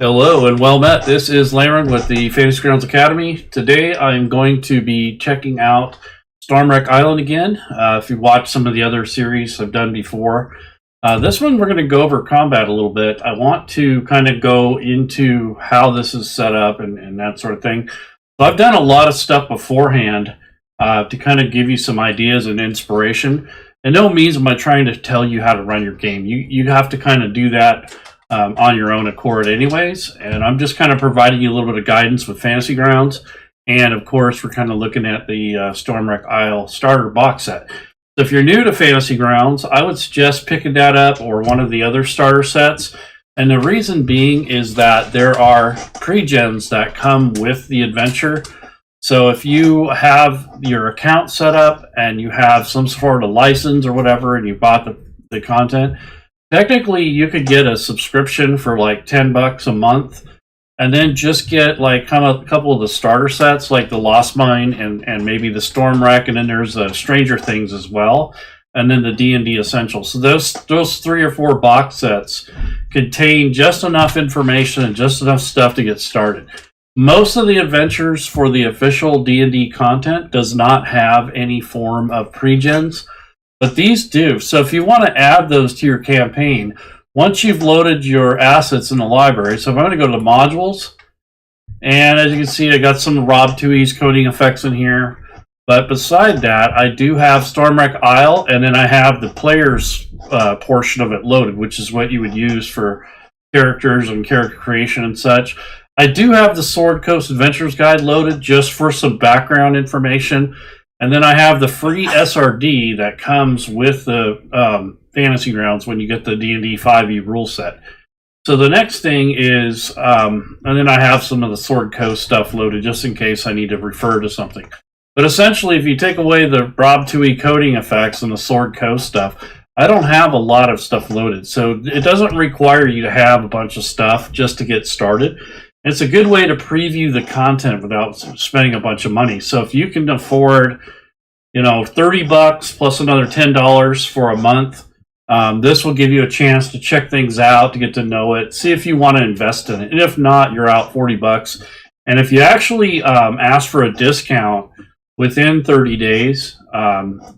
Hello and well met. This is Laren with the Fantasy Grounds Academy. Today I'm going to be checking out Stromwreck Island again. If you watched some of the other series I've done before, this one we're going to go over combat a little bit. I want to kind of go into how this is set up and that sort of thing. So I've done a lot of stuff beforehand to kind of give you some ideas and inspiration. And no means am I trying to tell you how to run your game. You have to kind of do that on your own accord anyways, and I'm just kind of providing you a little bit of guidance with Fantasy Grounds, and of course we're kind of looking at the Stromwreck Isle starter box set. So if you're new to Fantasy Grounds, I would suggest picking that up or one of the other starter sets, and the reason being is that there are pre-gens that come with the adventure. So if you have your account set up and you have some sort of license or whatever and you bought the content, technically, you could get a subscription for like $10 a month, and then just get like kind of a couple of the starter sets, like the Lost Mine and maybe the Stromwreck, and then there's the Stranger Things as well, and then the D&D Essentials. So those 3 or 4 box sets contain just enough information and just enough stuff to get started. Most of the adventures for the official D&D content does not have any form of pre-gens, but these do. So if you want to add those to your campaign, once you've loaded your assets in the library, so if I'm going to go to the modules, and as you can see, I got some Rob 2E's coding effects in here. But beside that, I do have Stromwreck Isle, and then I have the player's portion of it loaded, which is what you would use for characters and character creation and such. I do have the Sword Coast Adventures Guide loaded just for some background information. And then I have the free SRD that comes with the Fantasy Grounds when you get the D&D 5e rule set. So the next thing is, and then I have some of the Sword Coast stuff loaded just in case I need to refer to something. But essentially, if you take away the Rob 2E coding effects and the Sword Coast stuff, I don't have a lot of stuff loaded. So it doesn't require you to have a bunch of stuff just to get started. It's a good way to preview the content without spending a bunch of money. So if you can afford, $30 plus another $10 for a month, this will give you a chance to check things out, to get to know it, see if you want to invest in it. And if not, you're out $40. And if you actually ask for a discount within 30 days,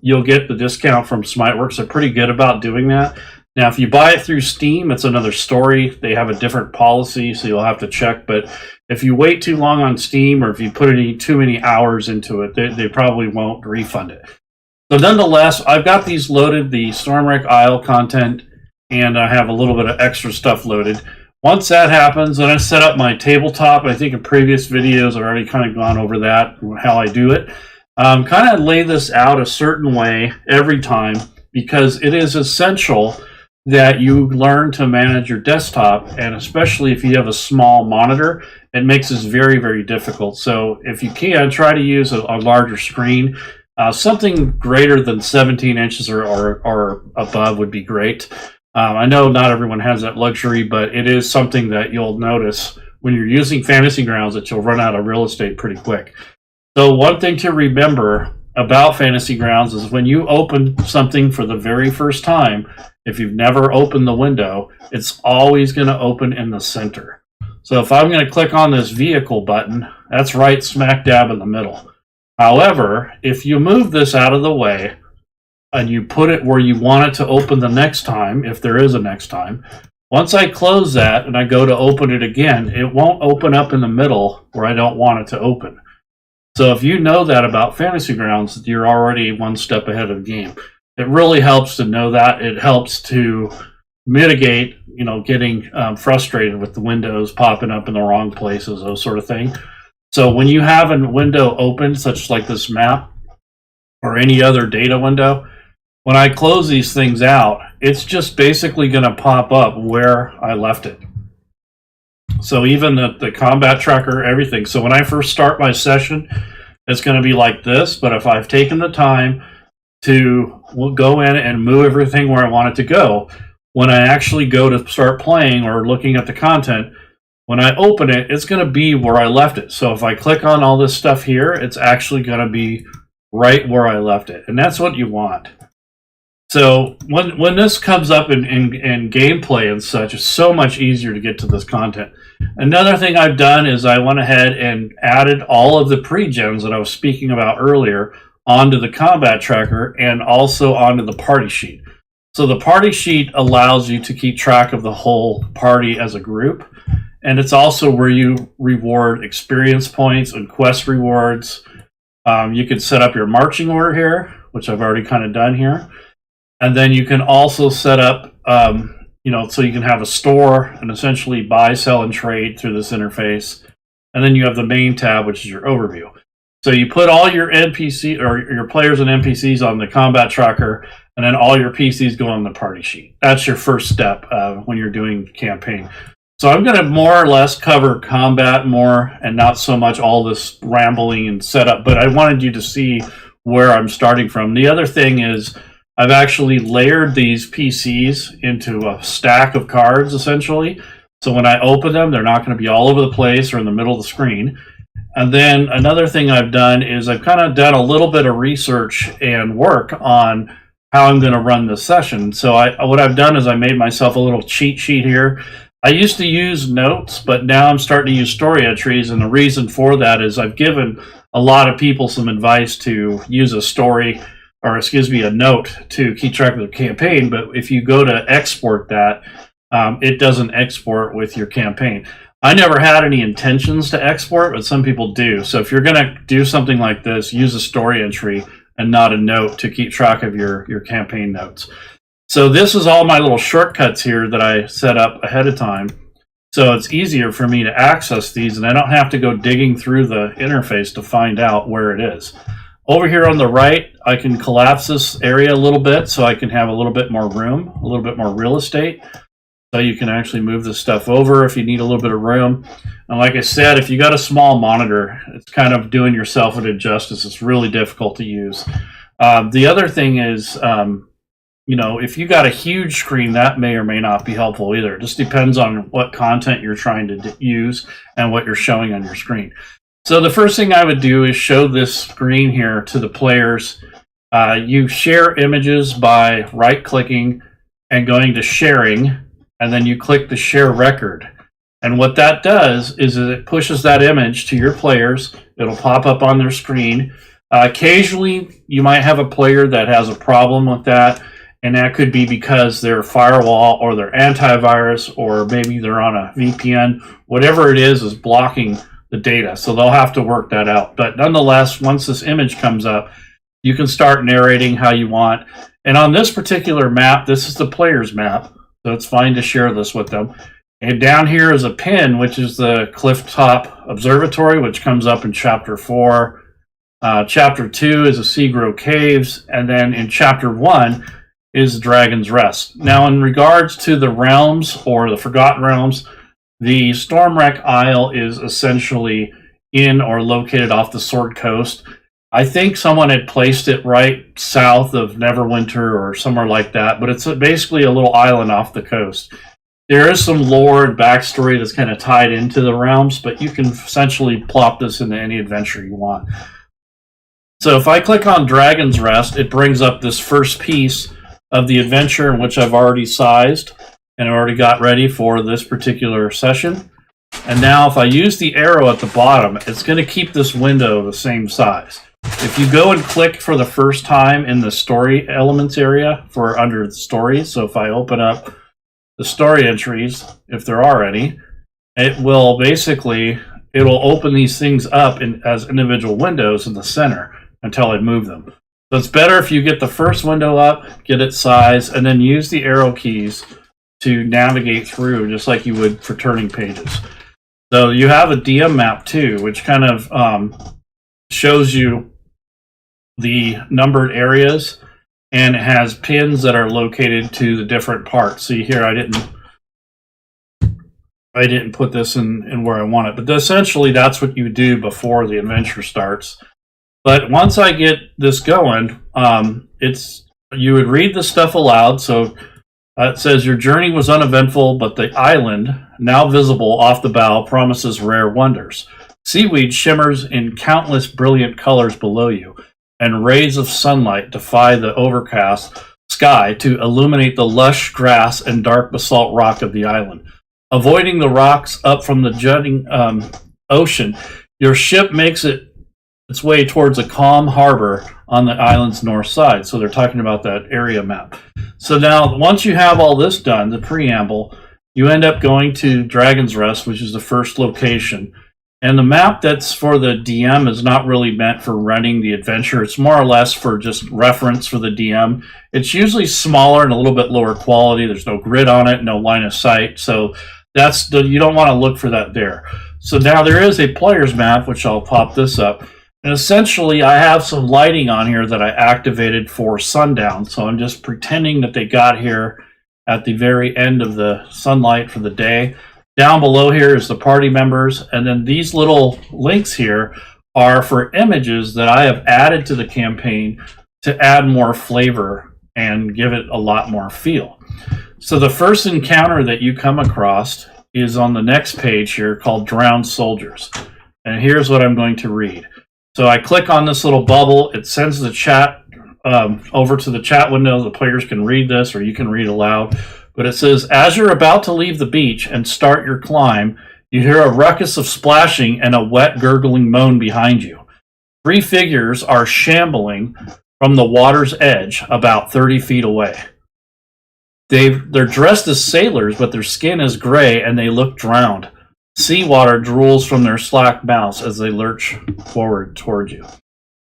you'll get the discount from Smiteworks. They're pretty good about doing that. Now, if you buy it through Steam, it's another story. They have a different policy, so you'll have to check. But if you wait too long on Steam, or if you put too many hours into it, they probably won't refund it. So nonetheless, I've got these loaded, the Stromwreck Isle content, and I have a little bit of extra stuff loaded. Once that happens, then I set up my tabletop. I think in previous videos, I've already kind of gone over that, how I do it. Kind of lay this out a certain way every time, because it is essential that you learn to manage your desktop, and especially if you have a small monitor, it makes this very, very difficult. So if you can, try to use a larger screen. Something greater than 17 inches or above would be great. I know not everyone has that luxury, but it is something that you'll notice when you're using Fantasy Grounds that you'll run out of real estate pretty quick. So one thing to remember about Fantasy Grounds is when you open something for the very first time, if you've never opened the window, it's always going to open in the center. So if I'm going to click on this vehicle button, that's right smack dab in the middle. However, if you move this out of the way and you put it where you want it to open the next time, if there is a next time, once I close that and I go to open it again, it won't open up in the middle where I don't want it to open. So if you know that about Fantasy Grounds, you're already one step ahead of the game. It really helps to know that. It helps to mitigate, getting frustrated with the windows popping up in the wrong places, those sort of thing. So when you have a window open, such like this map or any other data window, when I close these things out, it's just basically going to pop up where I left it. So even the combat tracker, everything. So when I first start my session, it's going to be like this. But if I've taken the time to go in and move everything where I want it to go, when I actually go to start playing or looking at the content, when I open it, it's going to be where I left it. So if I click on all this stuff here, it's actually going to be right where I left it. And that's what you want. So when this comes up in gameplay and such, it's so much easier to get to this content. Another thing I've done is I went ahead and added all of the pre-gens that I was speaking about earlier onto the combat tracker and also onto the party sheet. So the party sheet allows you to keep track of the whole party as a group, and it's also where you reward experience points and quest rewards. You can set up your marching order here, which I've already kind of done here, and then you can also set up so you can have a store and essentially buy, sell, and trade through this interface. And then you have the main tab, which is your overview. So you put all your NPC or your players and NPCs on the combat tracker, and then all your PCs go on the party sheet. That's your first step when you're doing campaign. So I'm going to more or less cover combat more and not so much all this rambling and setup, but I wanted you to see where I'm starting from. The other thing is I've actually layered these PCs into a stack of cards, essentially. So when I open them, they're not going to be all over the place or in the middle of the screen. And then another thing I've done is I've kind of done a little bit of research and work on how I'm going to run this session. So what I've done is I made myself a little cheat sheet here. I used to use notes, but now I'm starting to use story entries, and the reason for that is I've given a lot of people some advice to use a note to keep track of their campaign, but if you go to export that, it doesn't export with your campaign. I never had any intentions to export, but some people do. So if you're going to do something like this, use a story entry and not a note to keep track of your campaign notes. So this is all my little shortcuts here that I set up ahead of time. So it's easier for me to access these, and I don't have to go digging through the interface to find out where it is. Over here on the right, I can collapse this area a little bit so I can have a little bit more room, a little bit more real estate. So you can actually move this stuff over if you need a little bit of room. And like I said, if you got a small monitor, it's kind of doing yourself an injustice. It's really difficult to use. The other thing is, if you got a huge screen, that may or may not be helpful either. It just depends on what content you're trying to use and what you're showing on your screen. So the first thing I would do is show this screen here to the players. You share images by right-clicking and going to sharing, and then you click the share record. And what that does is it pushes that image to your players. It'll pop up on their screen. Occasionally, you might have a player that has a problem with that, and that could be because their firewall or their antivirus, or maybe they're on a VPN. Whatever it is blocking the data, so they'll have to work that out. But nonetheless, once this image comes up, you can start narrating how you want. And on this particular map, this is the player's map, so it's fine to share this with them. And down here is a pin, which is the Clifftop Observatory, which comes up in Chapter 4. Chapter 2 is the Seagrow Caves, and then in Chapter 1 is Dragon's Rest. Now, in regards to the realms, or the Forgotten Realms, the Stromwreck Isle is essentially in or located off the Sword Coast. I think someone had placed it right south of Neverwinter or somewhere like that, but it's basically a little island off the coast. There is some lore and backstory that's kind of tied into the realms, but you can essentially plop this into any adventure you want. So if I click on Dragon's Rest, it brings up this first piece of the adventure, in which I've already sized and already got ready for this particular session. And now if I use the arrow at the bottom, it's going to keep this window the same size. If you go and click for the first time in the story elements area for under the stories, so if I open up the story entries, if there are any, it'll open these things up as individual windows in the center until I move them. So it's better if you get the first window up, get its size, and then use the arrow keys to navigate through, just like you would for turning pages. So you have a DM map too, which kind of shows you the numbered areas, and it has pins that are located to the different parts. See here, I didn't put this in where I want it, but essentially that's what you do before the adventure starts. But once I get this going, you would read the stuff aloud. So it says, your journey was uneventful, but the island, now visible off the bow, promises rare wonders. Seaweed shimmers in countless brilliant colors below you, and rays of sunlight defy the overcast sky to illuminate the lush grass and dark basalt rock of the island. avoiding the rocks up from the jutting ocean. Your ship makes its way towards a calm harbor on the island's north side. So they're talking about that area map. So now, once you have all this done, the preamble, you end up going to Dragon's Rest, which is the first location. And the map that's for the DM is not really meant for running the adventure. It's more or less for just reference for the DM. It's usually smaller and a little bit lower quality. There's no grid on it, no line of sight. So you don't want to look for that there. So now there is a player's map, which I'll pop this up. And essentially, I have some lighting on here that I activated for sundown. So I'm just pretending that they got here at the very end of the sunlight for the day. Down below here is the party members, and then these little links here are for images that I have added to the campaign to add more flavor and give it a lot more feel. So the first encounter that you come across is on the next page here called Drowned Soldiers. And here's what I'm going to read. So I click on this little bubble, it sends the chat over to the chat window. The players can read this, or you can read aloud. But it says, as you're about to leave the beach and start your climb, you hear a ruckus of splashing and a wet, gurgling moan behind you. 3 figures are shambling from the water's edge about 30 feet away. They're dressed as sailors, but their skin is gray and they look drowned. Seawater drools from their slack mouths as they lurch forward toward you.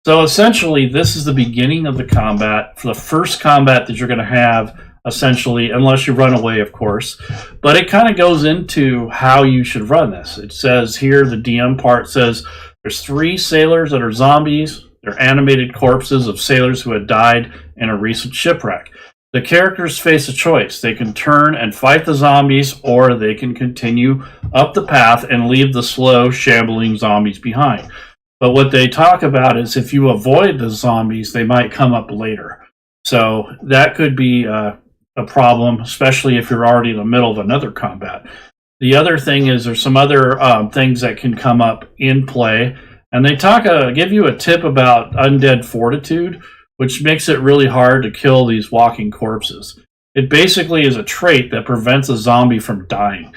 So essentially, this is the beginning of the combat, for the first combat that you're going to have, essentially, unless you run away, of course. But it kind of goes into how you should run this. It says here, the DM part says, there's 3 sailors that are zombies. They're animated corpses of sailors who had died in a recent shipwreck. The characters face a choice. They can turn and fight the zombies, or they can continue up the path and leave the slow, shambling zombies behind. But what they talk about is if you avoid the zombies, they might come up later. So that could be a problem, especially if you're already in the middle of another combat. The other thing is there's some other things that can come up in play. And they give you a tip about undead fortitude, which makes it really hard to kill these walking corpses. It basically is a trait that prevents a zombie from dying.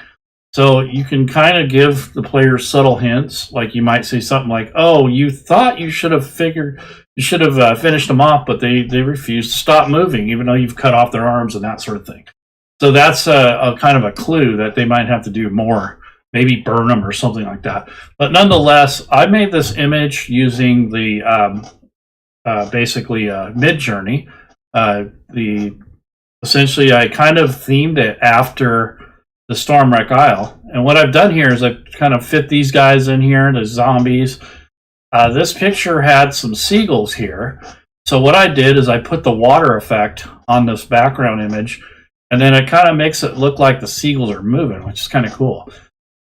So you can kind of give the players subtle hints, like you might say something like, oh, you thought you should have finished them off, but they refuse to stop moving, even though you've cut off their arms and that sort of thing. So that's a kind of a clue that they might have to do more, maybe burn them or something like that. But nonetheless, I made this image using the basically Mid-Journey. Essentially, I kind of themed it after the Stromwreck Isle. And what I've done here is I've kind of fit these guys in here, the zombies. This picture had some seagulls here. So what I did is I put the water effect on this background image, and then it kind of makes it look like the seagulls are moving, which is kind of cool.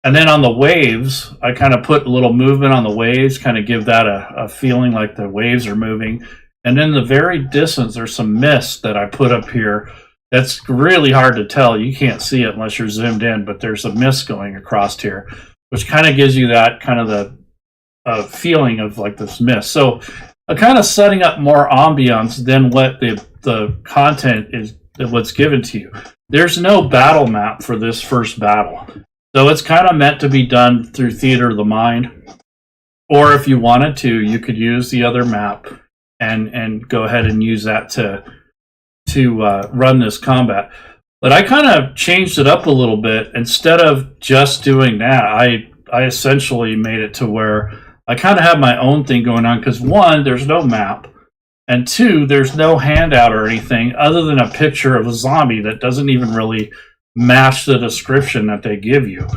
And then on the waves, I kind of put a little movement on the waves, kind of give that a feeling like the waves are moving. And in the very distance, there's some mist that I put up here. That's really hard to tell. You can't see it unless you're zoomed in, but there's a mist going across here, which kind of gives you that kind of the feeling of like this mist. So kind of setting up more ambiance than what the content is, what's given to you. There's no battle map for this first battle. So it's kind of meant to be done through theater of the mind. Or if you wanted to, you could use the other map and go ahead and use that to run this combat. But I kind of changed it up a little bit. Instead of just doing that, I essentially made it to where I kind of have my own thing going on, because 1, there's no map, and 2, there's no handout or anything other than a picture of a zombie that doesn't even really match the description that they give you.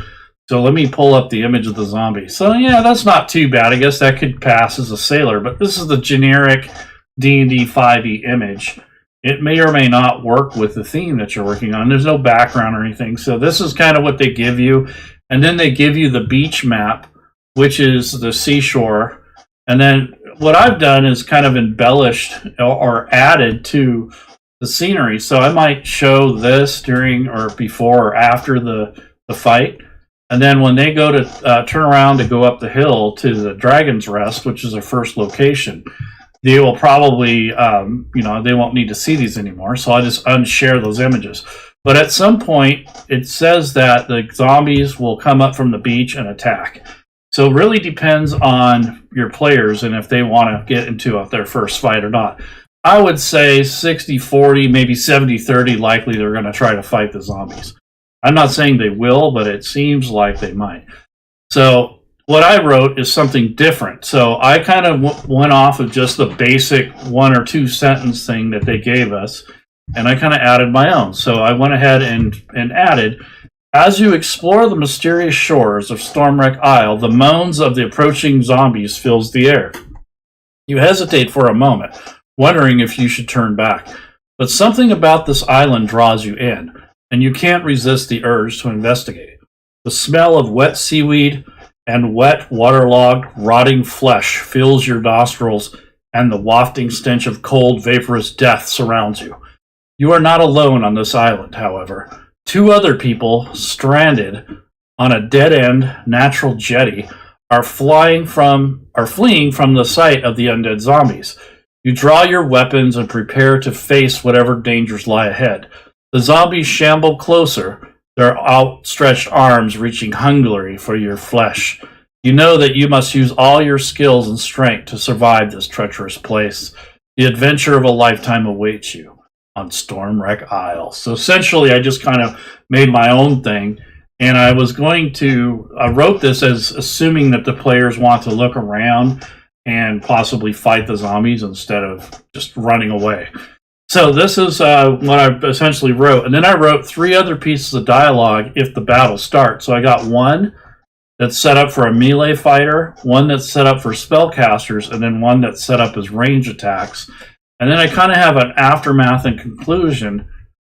So let me pull up the image of the zombie. So yeah, that's not too bad. I guess that could pass as a sailor, but this is the generic D&D 5e image. It may or may not work with the theme that you're working on. There's no background or anything. So this is kind of what they give you. And then they give you the beach map, which is the seashore. And then what I've done is kind of embellished or added to the scenery. So I might show this during or before or after the fight. And then when they go to turn around to go up the hill to the Dragon's Rest, which is their first location, they will probably, they won't need to see these anymore. So I just unshare those images. But at some point, it says that the zombies will come up from the beach and attack. So it really depends on your players and if they want to get into their first fight or not. I would say 60-40, maybe 70-30 likely they're going to try to fight the zombies. I'm not saying they will, but it seems like they might. So what I wrote is something different. So I kind of went off of just the basic 1 or 2 sentence thing that they gave us, and I kind of added my own. So I went ahead and added, as you explore the mysterious shores of Stromwreck Isle, the moans of the approaching zombies fills the air. You hesitate for a moment, wondering if you should turn back. But something about this island draws you in, and you can't resist the urge to investigate. The smell of wet seaweed and wet, waterlogged, rotting flesh fills your nostrils, and the wafting stench of cold, vaporous death surrounds you. You are not alone on this island, however. 2 other people, stranded on a dead-end natural jetty, are fleeing from the sight of the undead zombies. You draw your weapons and prepare to face whatever dangers lie ahead. The zombies shamble closer, their outstretched arms reaching hungrily for your flesh. You know that you must use all your skills and strength to survive this treacherous place. The adventure of a lifetime awaits you on Stromwreck Isle. So essentially, I just kind of made my own thing, and I wrote this as assuming that the players want to look around and possibly fight the zombies instead of just running away. So this is what I essentially wrote. And then I wrote 3 other pieces of dialogue if the battle starts. So I got one that's set up for a melee fighter, one that's set up for spellcasters, and then one that's set up as range attacks. And then I kind of have an aftermath and conclusion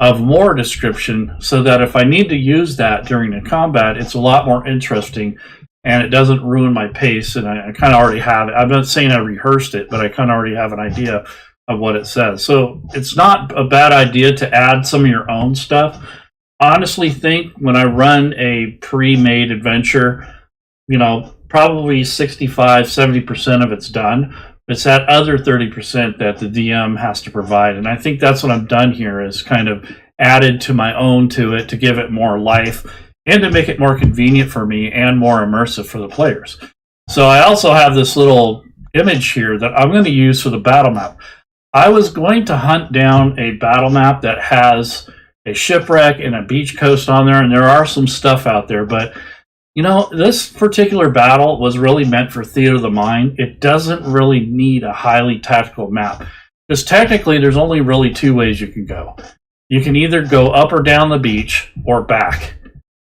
of more description so that if I need to use that during the combat, it's a lot more interesting and it doesn't ruin my pace. And I kind of already have it. I'm not saying I rehearsed it, but I kind of already have an idea of what it says. So it's not a bad idea to add some of your own stuff. Honestly think when I run a pre-made adventure, probably 65-70% of it's done. It's that other 30% that the DM has to provide. And I think that's what I've done here is kind of added to my own to it to give it more life and to make it more convenient for me and more immersive for the players. So I also have this little image here that I'm going to use for the battle map. I was going to hunt down a battle map that has a shipwreck and a beach coast on there, and there are some stuff out there, but this particular battle was really meant for theater of the mind. It doesn't really need a highly tactical map, because technically there's only really 2 ways you can go. You can either go up or down the beach or back,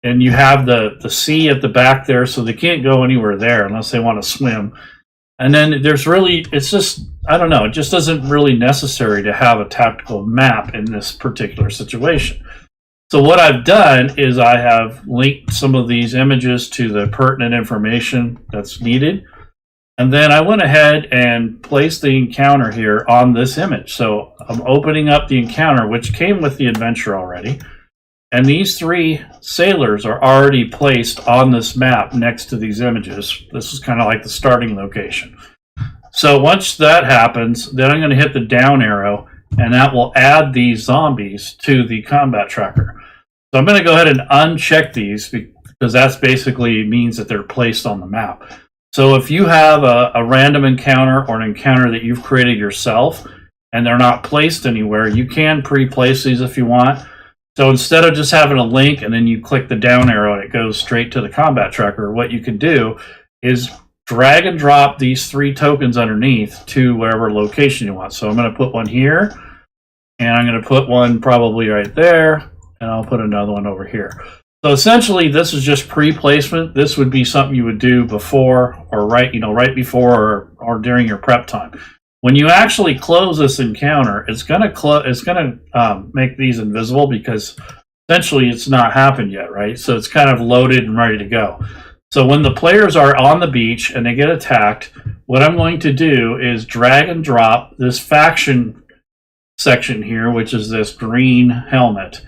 and you have the sea at the back there, so they can't go anywhere there unless they want to swim. And then it's just, I don't know, it just isn't really necessary to have a tactical map in this particular situation. So what I've done is I have linked some of these images to the pertinent information that's needed. And then I went ahead and placed the encounter here on this image. So I'm opening up the encounter, which came with the adventure already. And these 3 sailors are already placed on this map next to these images. This is kind of like the starting location. So once that happens, then I'm going to hit the down arrow, and that will add these zombies to the combat tracker. So I'm going to go ahead and uncheck these because that basically means that they're placed on the map. So if you have a random encounter or an encounter that you've created yourself and they're not placed anywhere, you can pre-place these if you want. So instead of just having a link and then you click the down arrow and it goes straight to the combat tracker, what you can do is drag and drop these 3 tokens underneath to wherever location you want. So I'm going to put one here, and I'm going to put one probably right there, and I'll put another one over here. So essentially, this is just pre-placement. This would be something you would do before or right before or during your prep time. When you actually close this encounter, it's going to make these invisible because essentially it's not happened yet, right? So it's kind of loaded and ready to go. So when the players are on the beach and they get attacked, what I'm going to do is drag and drop this faction section here, which is this green helmet.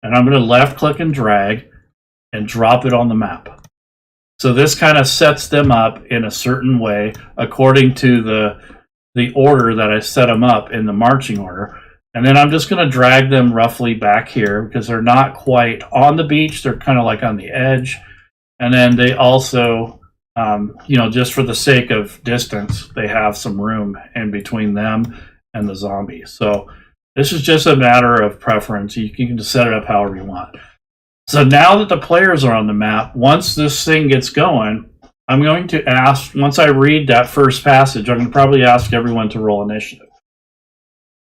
And I'm going to left click and drag and drop it on the map. So this kind of sets them up in a certain way according to the order that I set them up in the marching order. And then I'm just going to drag them roughly back here because they're not quite on the beach. They're kind of like on the edge. And then they also, just for the sake of distance, they have some room in between them and the zombies. So this is just a matter of preference. You can just set it up however you want. So now that the players are on the map, once this thing gets going, I'm going to ask, once I read that first passage, I'm going to probably ask everyone to roll initiative.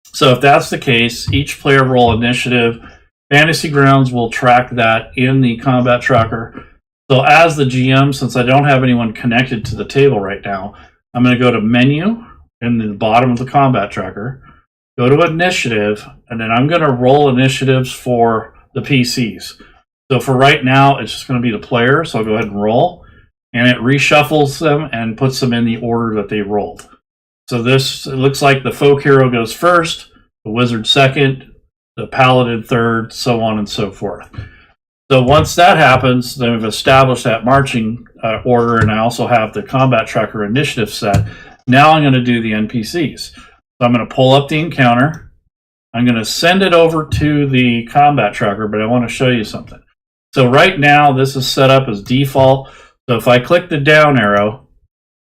So if that's the case, each player roll initiative. Fantasy Grounds will track that in the combat tracker. So as the GM, since I don't have anyone connected to the table right now, I'm going to go to Menu in the bottom of the combat tracker, go to Initiative, and then I'm going to roll initiatives for the PCs. So for right now, it's just going to be the player, so I'll go ahead and roll. And it reshuffles them and puts them in the order that they rolled. So this, it looks like the folk hero goes first, the wizard second, the paladin third, so on and so forth. So once that happens, then we've established that marching order, and I also have the combat tracker initiative set. Now I'm going to do the NPCs. So I'm going to pull up the encounter. I'm going to send it over to the combat tracker, but I want to show you something. So right now, this is set up as default. So if I click the down arrow,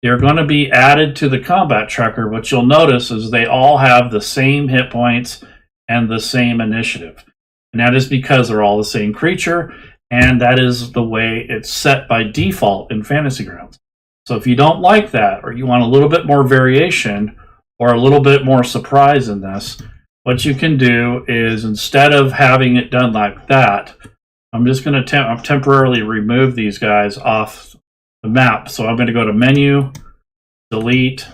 they're going to be added to the combat tracker. What you'll notice is they all have the same hit points and the same initiative. And that is because they're all the same creature, and that is the way it's set by default in Fantasy Grounds. So if you don't like that, or you want a little bit more variation, or a little bit more surprise in this, what you can do is, instead of having it done like that, I'm just going to temporarily remove these guys off the map. So I'm going to go to Menu, Delete,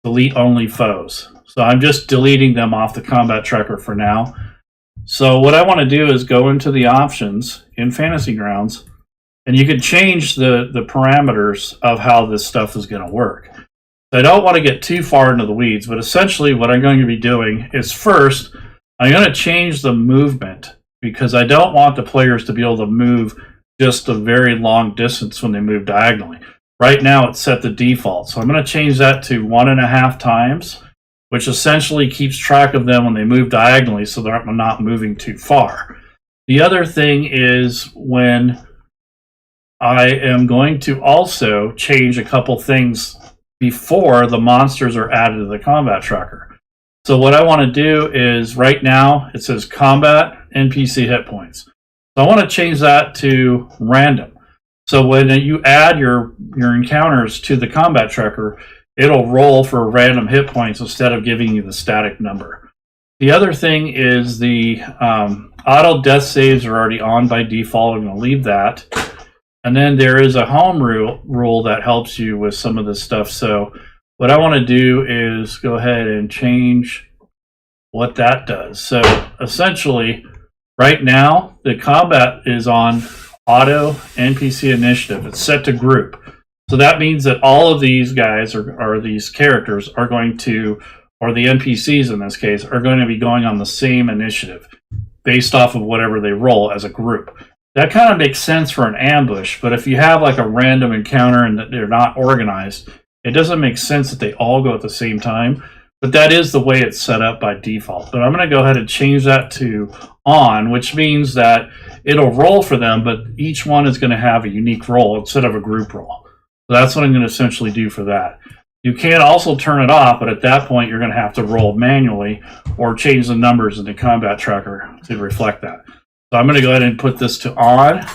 Delete Only Foes. So I'm just deleting them off the combat tracker for now. So what I want to do is go into the options in Fantasy Grounds, and you can change the parameters of how this stuff is going to work. So I don't want to get too far into the weeds, but essentially what I'm going to be doing is, first, I'm going to change the movement, because I don't want the players to be able to move just a very long distance when they move diagonally. Right now it's set to default, so I'm going to change that to 1.5 times, which essentially keeps track of them when they move diagonally so they're not moving too far. The other thing is, when I am going to also change a couple things before the monsters are added to the combat tracker. So what I want to do is, right now it says combat NPC hit points. So I want to change that to random. So when you add your encounters to the combat tracker, it'll roll for random hit points instead of giving you the static number. The other thing is the auto death saves are already on by default. I'm going to leave that. And then there is a home rule that helps you with some of this stuff. So what I want to do is go ahead and change what that does. So essentially, right now, the combat is on auto NPC initiative. It's set to group. So that means that all of these guys, or these characters, are going to, or the NPCs in this case, are going to be going on the same initiative based off of whatever they roll as a group. That kind of makes sense for an ambush, but if you have like a random encounter and that they're not organized, it doesn't make sense that they all go at the same time. But that is the way it's set up by default. But I'm going to go ahead and change that to on, which means that it'll roll for them, but each one is going to have a unique roll instead of a group roll. So that's what I'm going to essentially do for that. You can also turn it off, but at that point you're going to have to roll manually or change the numbers in the combat tracker to reflect that. So I'm going to go ahead and put this to on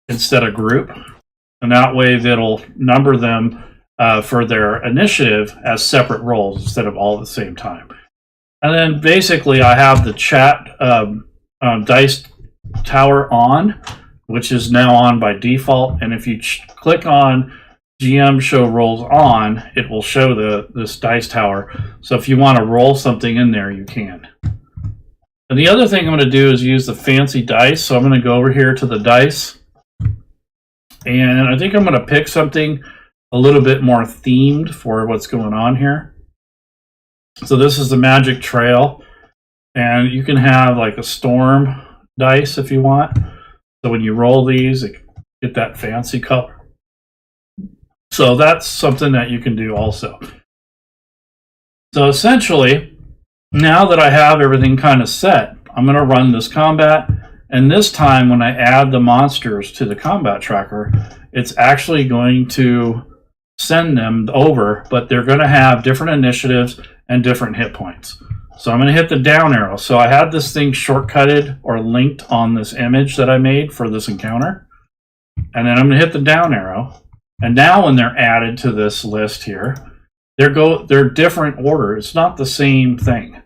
instead of group, and that way that'll number them for their initiative as separate rolls instead of all at the same time. And then basically I have the chat dice tower on, which is now on by default. And if you click on GM show rolls on, it will show this dice tower. So if you want to roll something in there, you can. And the other thing I'm going to do is use the fancy dice. So I'm going to go over here to the dice, and I think I'm going to pick something a little bit more themed for what's going on here. So this is the Magic Trail, and you can have like a storm dice if you want. So when you roll these, it get that fancy color. So that's something that you can do also. So essentially, Now that I have everything kind of set, I'm going to run this combat. And this time when I add the monsters to the combat tracker, it's actually going to send them over, but they're going to have different initiatives and different hit points. So I'm going to hit the down arrow. So I had this thing shortcutted or linked on this image that I made for this encounter. And then I'm going to hit the down arrow. And now when they're added to this list here, they're different order. It's not the same thing.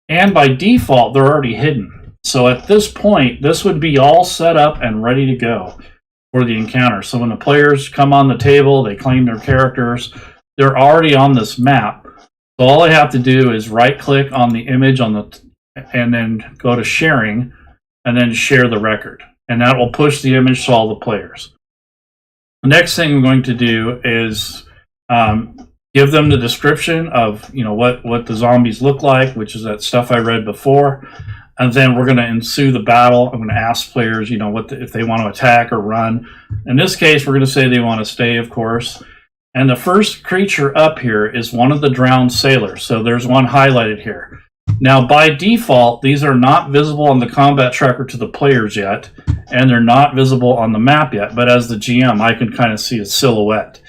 And by default, they're already hidden. So at this point, this would be all set up and ready to go for the encounter. So when the players come on the table, they claim their characters, they're already on this map. So all I have to do is right click on the image and then go to sharing and then share the record. And that will push the image to all the players. The next thing I'm going to do is give them the description of what the zombies look like, which is that stuff I read before. And then we're going to ensue the battle. I'm going to ask players, if they want to attack or run. In this case, we're going to say they want to stay, of course. And the first creature up here is one of the drowned sailors. So there's one highlighted here. Now, by default, these are not visible on the combat tracker to the players yet, and they're not visible on the map yet. But as the GM, I can kind of see a silhouette.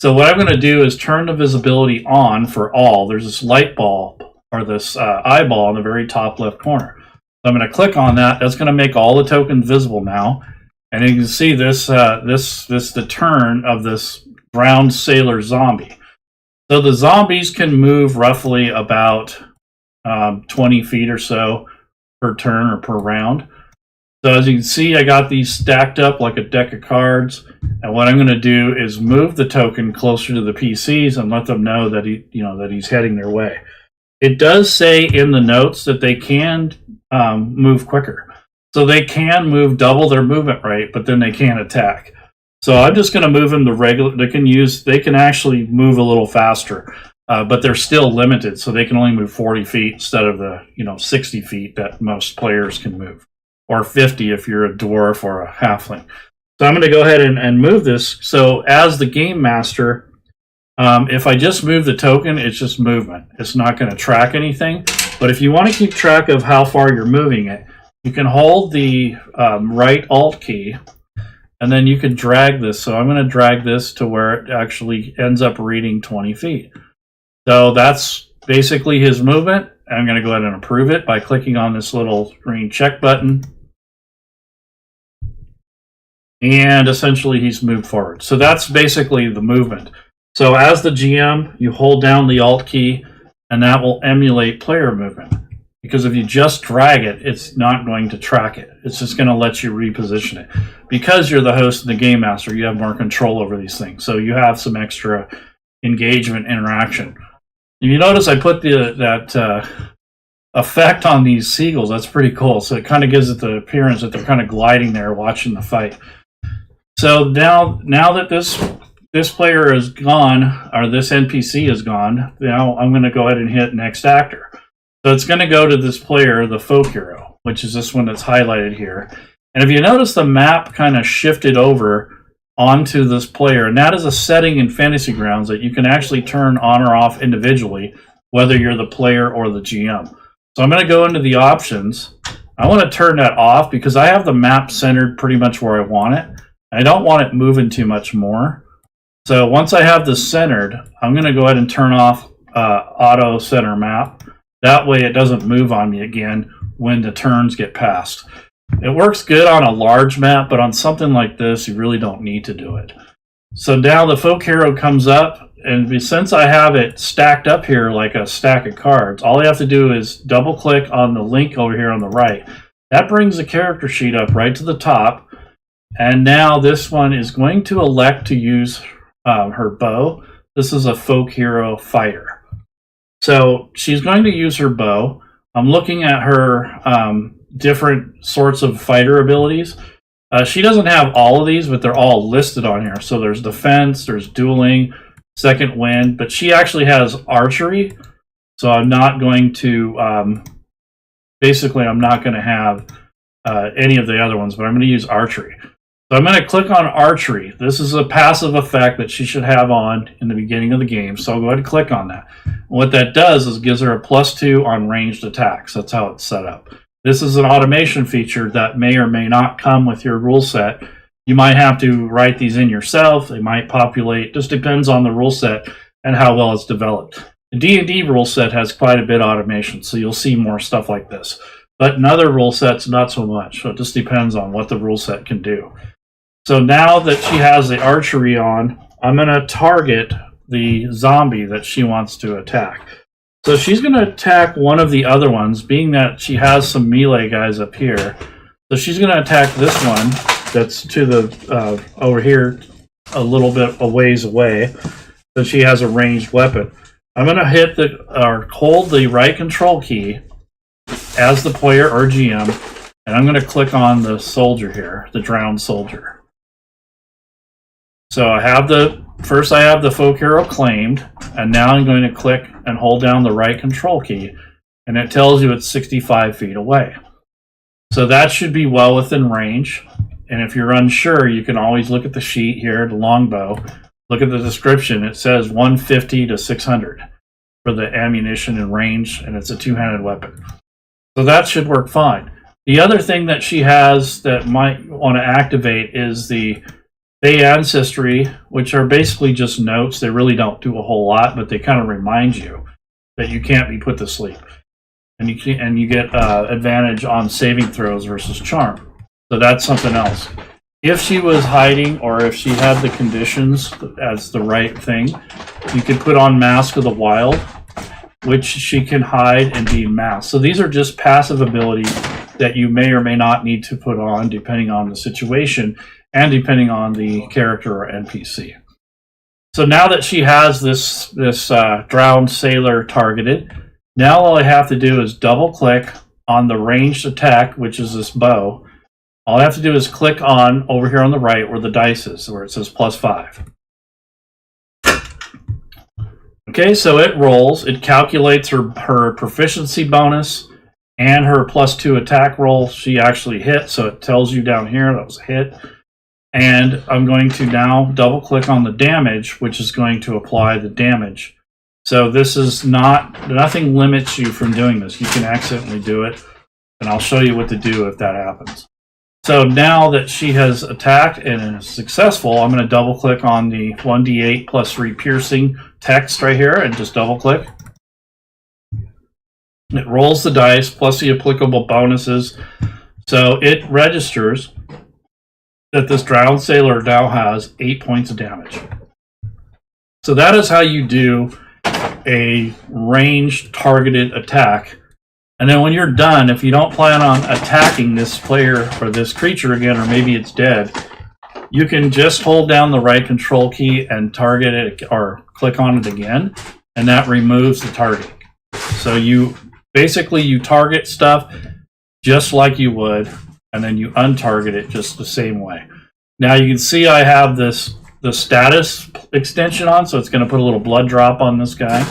So what I'm going to do is turn the visibility on for all. There's this light bulb or this eyeball in the very top left corner. So I'm going to click on that. That's going to make all the tokens visible now. And you can see the turn of this drowned sailor zombie. So the zombies can move roughly about 20 feet or so per turn or per round. So as you can see, I got these stacked up like a deck of cards. And what I'm going to do is move the token closer to the PCs and let them know that he's heading their way. It does say in the notes that they can move quicker. So they can move double their movement rate, but then they can't attack. So I'm just going to move them to regular. They can actually move a little faster, but they're still limited. So they can only move 40 feet instead of the 60 feet that most players can move, or 50 if you're a dwarf or a halfling. So I'm going to go ahead and move this. So as the game master, if I just move the token, it's just movement. It's not going to track anything. But if you want to keep track of how far you're moving it, you can hold the right Alt key, and then you can drag this. So I'm going to drag this to where it actually ends up reading 20 feet. So that's basically his movement. I'm going to go ahead and approve it by clicking on this little green check button. And essentially he's moved forward. So that's basically the movement. So as the GM, you hold down the Alt key, and that will emulate player movement. Because if you just drag it, it's not going to track it. It's just going to let you reposition it. Because you're the host and the game master, you have more control over these things. So you have some extra engagement interaction. If you notice, I put that effect on these seagulls. That's pretty cool. So it kind of gives it the appearance that they're kind of gliding there watching the fight. So now that this player is gone, or this NPC is gone, now I'm going to go ahead and hit next actor. So it's going to go to this player, the folk hero, which is this one that's highlighted here. And if you notice, the map kind of shifted over onto this player, and that is a setting in Fantasy Grounds that you can actually turn on or off individually, whether you're the player or the GM. So I'm going to go into the options. I want to turn that off because I have the map centered pretty much where I want it. I don't want it moving too much more. So once I have this centered, I'm going to go ahead and turn off auto center map. That way it doesn't move on me again when the turns get passed. It works good on a large map, but on something like this, you really don't need to do it. So now the folk hero comes up, and since I have it stacked up here like a stack of cards, all I have to do is double click on the link over here on the right. That brings the character sheet up right to the top. And now this one is going to elect to use her bow. This is a folk hero fighter. So she's going to use her bow. I'm looking at her different sorts of fighter abilities. She doesn't have all of these, but they're all listed on here. So there's defense, there's dueling, second wind, but she actually has archery. So I'm not going to, basically I'm not going to have any of the other ones, but I'm going to use archery. So I'm going to click on archery. This is a passive effect that she should have on in the beginning of the game. So I'll go ahead and click on that. And what that does is gives her a +2 on ranged attacks. That's how it's set up. This is an automation feature that may or may not come with your rule set. You might have to write these in yourself. They might populate. Just depends on the rule set and how well it's developed. The D&D rule set has quite a bit of automation, so you'll see more stuff like this. But in other rule sets, not so much. So it just depends on what the rule set can do. So now that she has the archery on, I'm going to target the zombie that she wants to attack. So she's going to attack one of the other ones, being that she has some melee guys up here. So she's going to attack this one that's to the over here a little bit a ways away. So she has a ranged weapon. I'm going to hit or hold the right control key as the player or GM, and I'm going to click on the soldier here, the drowned soldier. So I have first I have the folk hero claimed, and now I'm going to click and hold down the right control key, and it tells you it's 65 feet away. So that should be well within range. And if you're unsure, you can always look at the sheet here, the longbow. Look at the description. It says 150 to 600 for the ammunition and range, and it's a two-handed weapon. So that should work fine. The other thing that she has that might want to activate is the Fey Ancestry, which are basically just notes. They really don't do a whole lot, but they kind of remind you that you can't be put to sleep. And you get advantage on saving throws versus charm. So that's something else. If she was hiding, or if she had the conditions as the right thing, you could put on Mask of the Wild, which she can hide and be masked. So these are just passive abilities that you may or may not need to put on depending on the situation and depending on the character or NPC. So now that she has this drowned sailor targeted, now all I have to do is double click on the ranged attack, which is this bow. All I have to do is click on over here on the right where the dice is, where it says +5. Okay, so it rolls. It calculates her proficiency bonus and her +2 attack roll. She actually hit, so it tells you down here that was a hit. And I'm going to now double click on the damage, which is going to apply the damage. So this is nothing limits you from doing this. You can accidentally do it, and I'll show you what to do if that happens. So now that she has attacked and is successful, I'm going to double click on the 1d8 +3 piercing text right here and just double click. It rolls the dice plus the applicable bonuses. So it registers that this drowned sailor now has 8 points of damage. So that is how you do a ranged targeted attack. And then when you're done, if you don't plan on attacking this player or this creature again, or maybe it's dead, you can just hold down the right control key and target it or click on it again, and that removes the targeting. So you target stuff just like you would, and then you untarget it just the same way. Now you can see I have the status extension on, so it's going to put a little blood drop on this guy.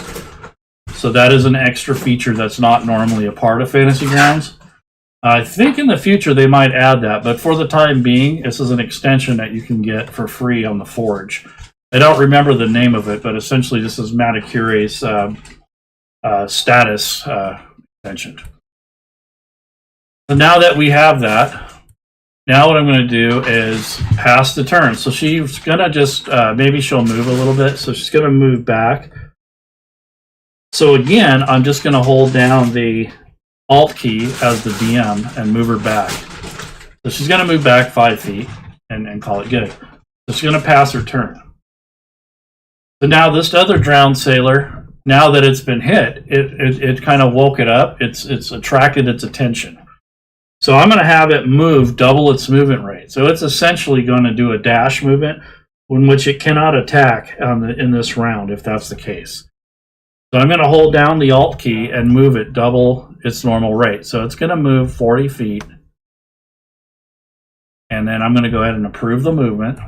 So that is an extra feature that's not normally a part of Fantasy Grounds. I think in the future they might add that, but for the time being, this is an extension that you can get for free on the Forge. I don't remember the name of it, but essentially this is Matacure's status extension. So now that we have that, now what I'm going to do is pass the turn. So she's going to just, maybe she'll move a little bit. So she's going to move back. So again, I'm just going to hold down the Alt key as the DM and move her back. So she's going to move back 5 feet and call it good. So she's going to pass her turn. So now this other drowned sailor, now that it's been hit, it kind of woke it up. It's attracted its attention. So I'm going to have it move double its movement rate. So it's essentially going to do a dash movement in which it cannot attack in this round if that's the case. So I'm going to hold down the Alt key and move it double its normal rate. So it's going to move 40 feet. And then I'm going to go ahead and approve the movement.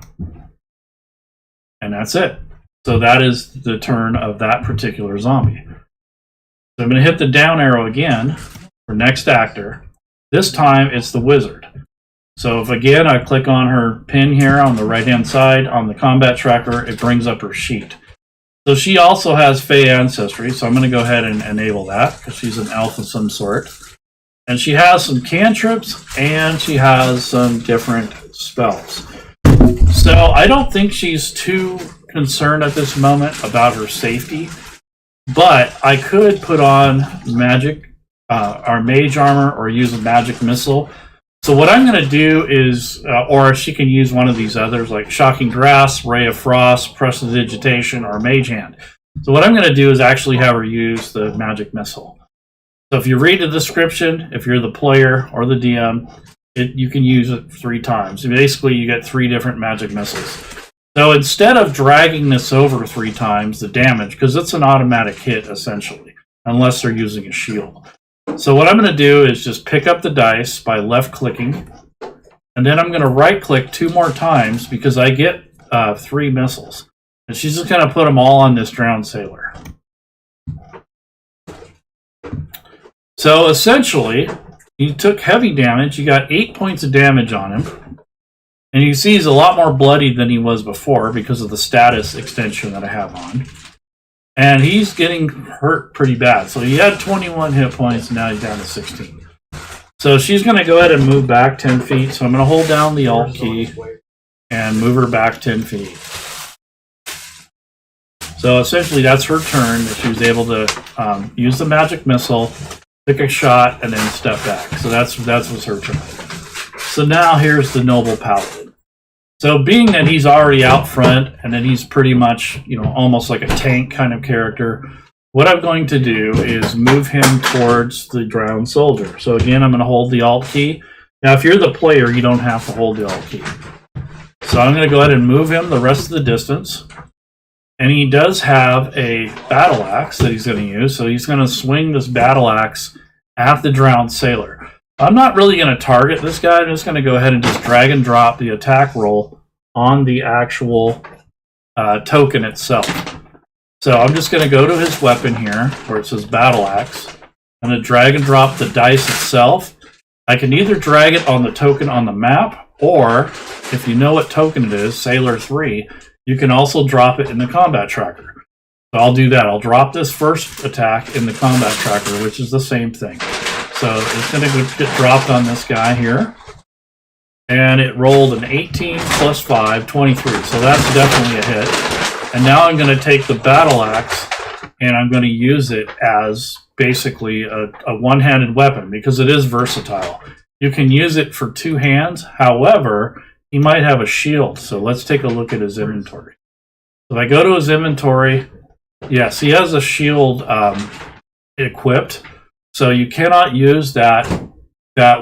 And that's it. So that is the turn of that particular zombie. So I'm going to hit the down arrow again for next actor. This time it's the wizard. So if again I click on her pin here on the right hand side on the combat tracker, it brings up her sheet. So she also has Fey ancestry, so I'm going to go ahead and enable that because she's an elf of some sort. And she has some cantrips and she has some different spells. So I don't think she's too concerned at this moment about her safety, but I could put on magic, our mage armor, or use a magic missile. So what I'm going to do is, or she can use one of these others like Shocking Grasp, Ray of Frost, Prestidigitation, or Mage Hand. So what I'm going to do is actually have her use the magic missile. So if you read the description, if you're the player or the DM, you can use it 3 times. Basically, you get 3 different magic missiles. So instead of dragging this over 3 times, the damage, because it's an automatic hit essentially, unless they're using a shield. So what I'm going to do is just pick up the dice by left clicking, and then I'm going to right click 2 more times because I get 3 missiles. And she's just going to put them all on this drowned sailor. So essentially, he took heavy damage. You got 8 points of damage on him. And you see he's a lot more bloodied than he was before because of the status extension that I have on. And he's getting hurt pretty bad. So he had 21 hit points, and now he's down to 16. So she's going to go ahead and move back 10 feet. So I'm going to hold down the Alt key and move her back 10 feet. So essentially that's her turn, that she was able to use the magic missile, pick a shot, and then step back. So that was her turn. So now here's the Noble Paladin. So being that he's already out front and that he's pretty much, almost like a tank kind of character, what I'm going to do is move him towards the drowned soldier. So again, I'm going to hold the Alt key. Now, if you're the player, you don't have to hold the Alt key. So I'm going to go ahead and move him the rest of the distance. And he does have a battle axe that he's going to use. So he's going to swing this battle axe at the drowned sailor. I'm not really going to target this guy. I'm just going to go ahead and just drag and drop the attack roll on the actual token itself. So I'm just going to go to his weapon here, where it says Battle Axe. I'm going to drag and drop the dice itself. I can either drag it on the token on the map, or if you know what token it is, Sailor 3, you can also drop it in the combat tracker. So I'll do that. I'll drop this first attack in the combat tracker, which is the same thing. So it's going to get dropped on this guy here. And it rolled an 18 plus 5, 23. So that's definitely a hit. And now I'm going to take the battle axe and I'm going to use it as basically a one-handed weapon because it is versatile. You can use it for 2 hands. However, he might have a shield. So let's take a look at his inventory. So if I go to his inventory, yes, he has a shield equipped. So you cannot use that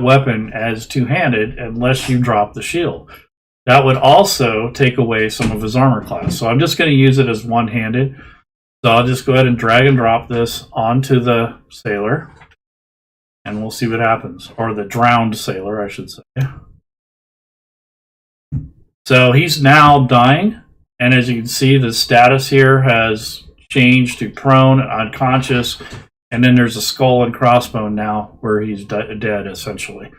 weapon as 2-handed unless you drop the shield. That would also take away some of his armor class. So I'm just going to use it as one-handed. So I'll just go ahead and drag and drop this onto the sailor. And we'll see what happens. Or the drowned sailor, I should say. So he's now dying. And as you can see, the status here has changed to prone, unconscious. And then there's a skull and crossbone now where he's dead, essentially.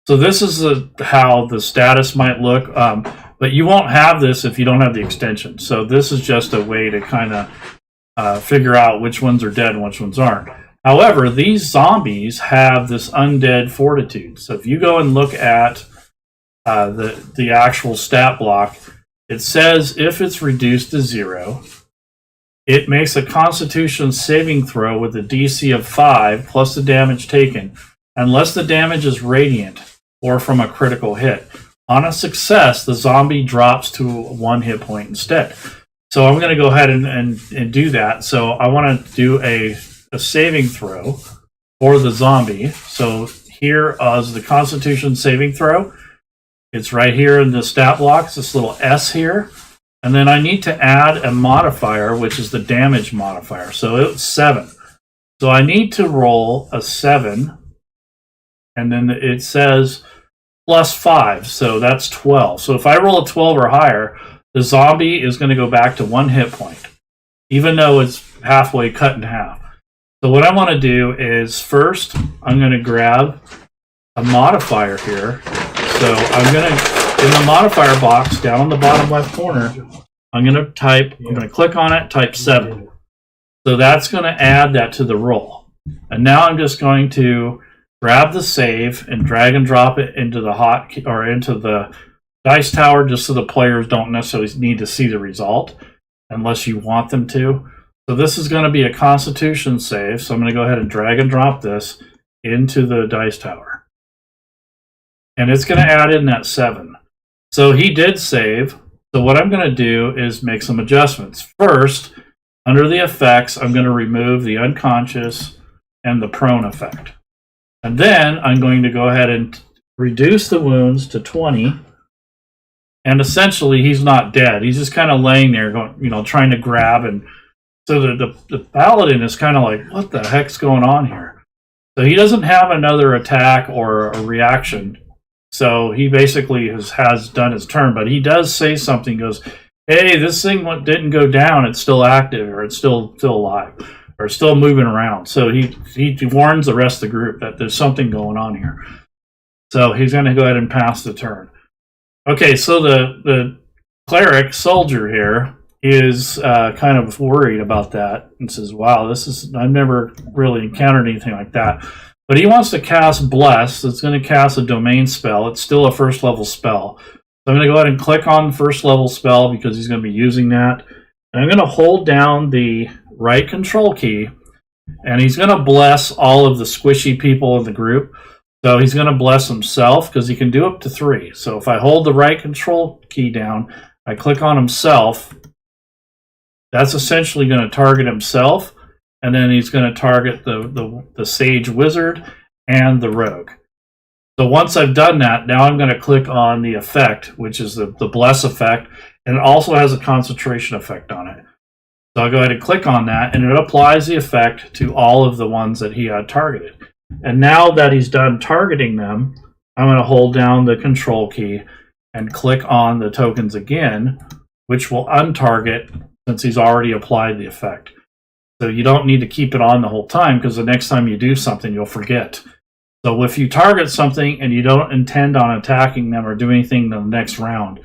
So this is how the status might look. But you won't have this if you don't have the extension. So this is just a way to kind of figure out which ones are dead and which ones aren't. However, these zombies have this undead fortitude. So if you go and look at the actual stat block, it says if it's reduced to 0, it makes a Constitution saving throw with a DC of 5 plus the damage taken, unless the damage is radiant or from a critical hit. On a success, the zombie drops to 1 hit point instead. So I'm going to go ahead and do that. So I want to do a saving throw for the zombie. So here is the Constitution saving throw. It's right here in the stat block. It's this little S here. And then I need to add a modifier, which is the damage modifier. So it's 7. So I need to roll a 7. And then it says plus 5. So that's 12. So if I roll a 12 or higher, the zombie is going to go back to 1 hit point, even though it's halfway cut in half. So what I want to do is first, I'm going to grab a modifier here. So I'm going to, in the modifier box down on the bottom left corner, I'm going to click on it, type 7. So that's going to add that to the roll. And now I'm just going to grab the save and drag and drop it into the into the dice tower, just so the players don't necessarily need to see the result unless you want them to. So this is going to be a Constitution save. So I'm going to go ahead and drag and drop this into the dice tower. And it's going to add in that 7. So he did save. So what I'm going to do is make some adjustments. First, under the effects, I'm going to remove the unconscious and the prone effect. And then I'm going to go ahead and reduce the wounds to 20. And essentially, he's not dead. He's just kind of laying there, going, trying to grab. And so the paladin is kind of like, what the heck's going on here? So he doesn't have another attack or a reaction. So he basically has done his turn. But he does say something, goes, hey, this thing didn't go down. It's still active, or it's still alive, or still moving around. So he warns the rest of the group that there's something going on here. So he's going to go ahead and pass the turn. Okay, so the cleric soldier here is kind of worried about that and says, wow, I've never really encountered anything like that. But he wants to cast Bless. It's going to cast a domain spell. It's still a first level spell. So I'm going to go ahead and click on the first level spell because he's going to be using that. And I'm going to hold down the right control key, and he's going to bless all of the squishy people in the group. So he's going to bless himself because he can do up to 3. So if I hold the right control key down, I click on himself, that's essentially going to target himself, and then he's going to target the Sage Wizard and the Rogue. So once I've done that, now I'm going to click on the effect, which is the Bless effect, and it also has a concentration effect on it. So I'll go ahead and click on that, and it applies the effect to all of the ones that he had targeted. And now that he's done targeting them, I'm going to hold down the control key and click on the tokens again, which will untarget since he's already applied the effect. So you don't need to keep it on the whole time, because the next time you do something, you'll forget. So if you target something and you don't intend on attacking them or do anything in the next round,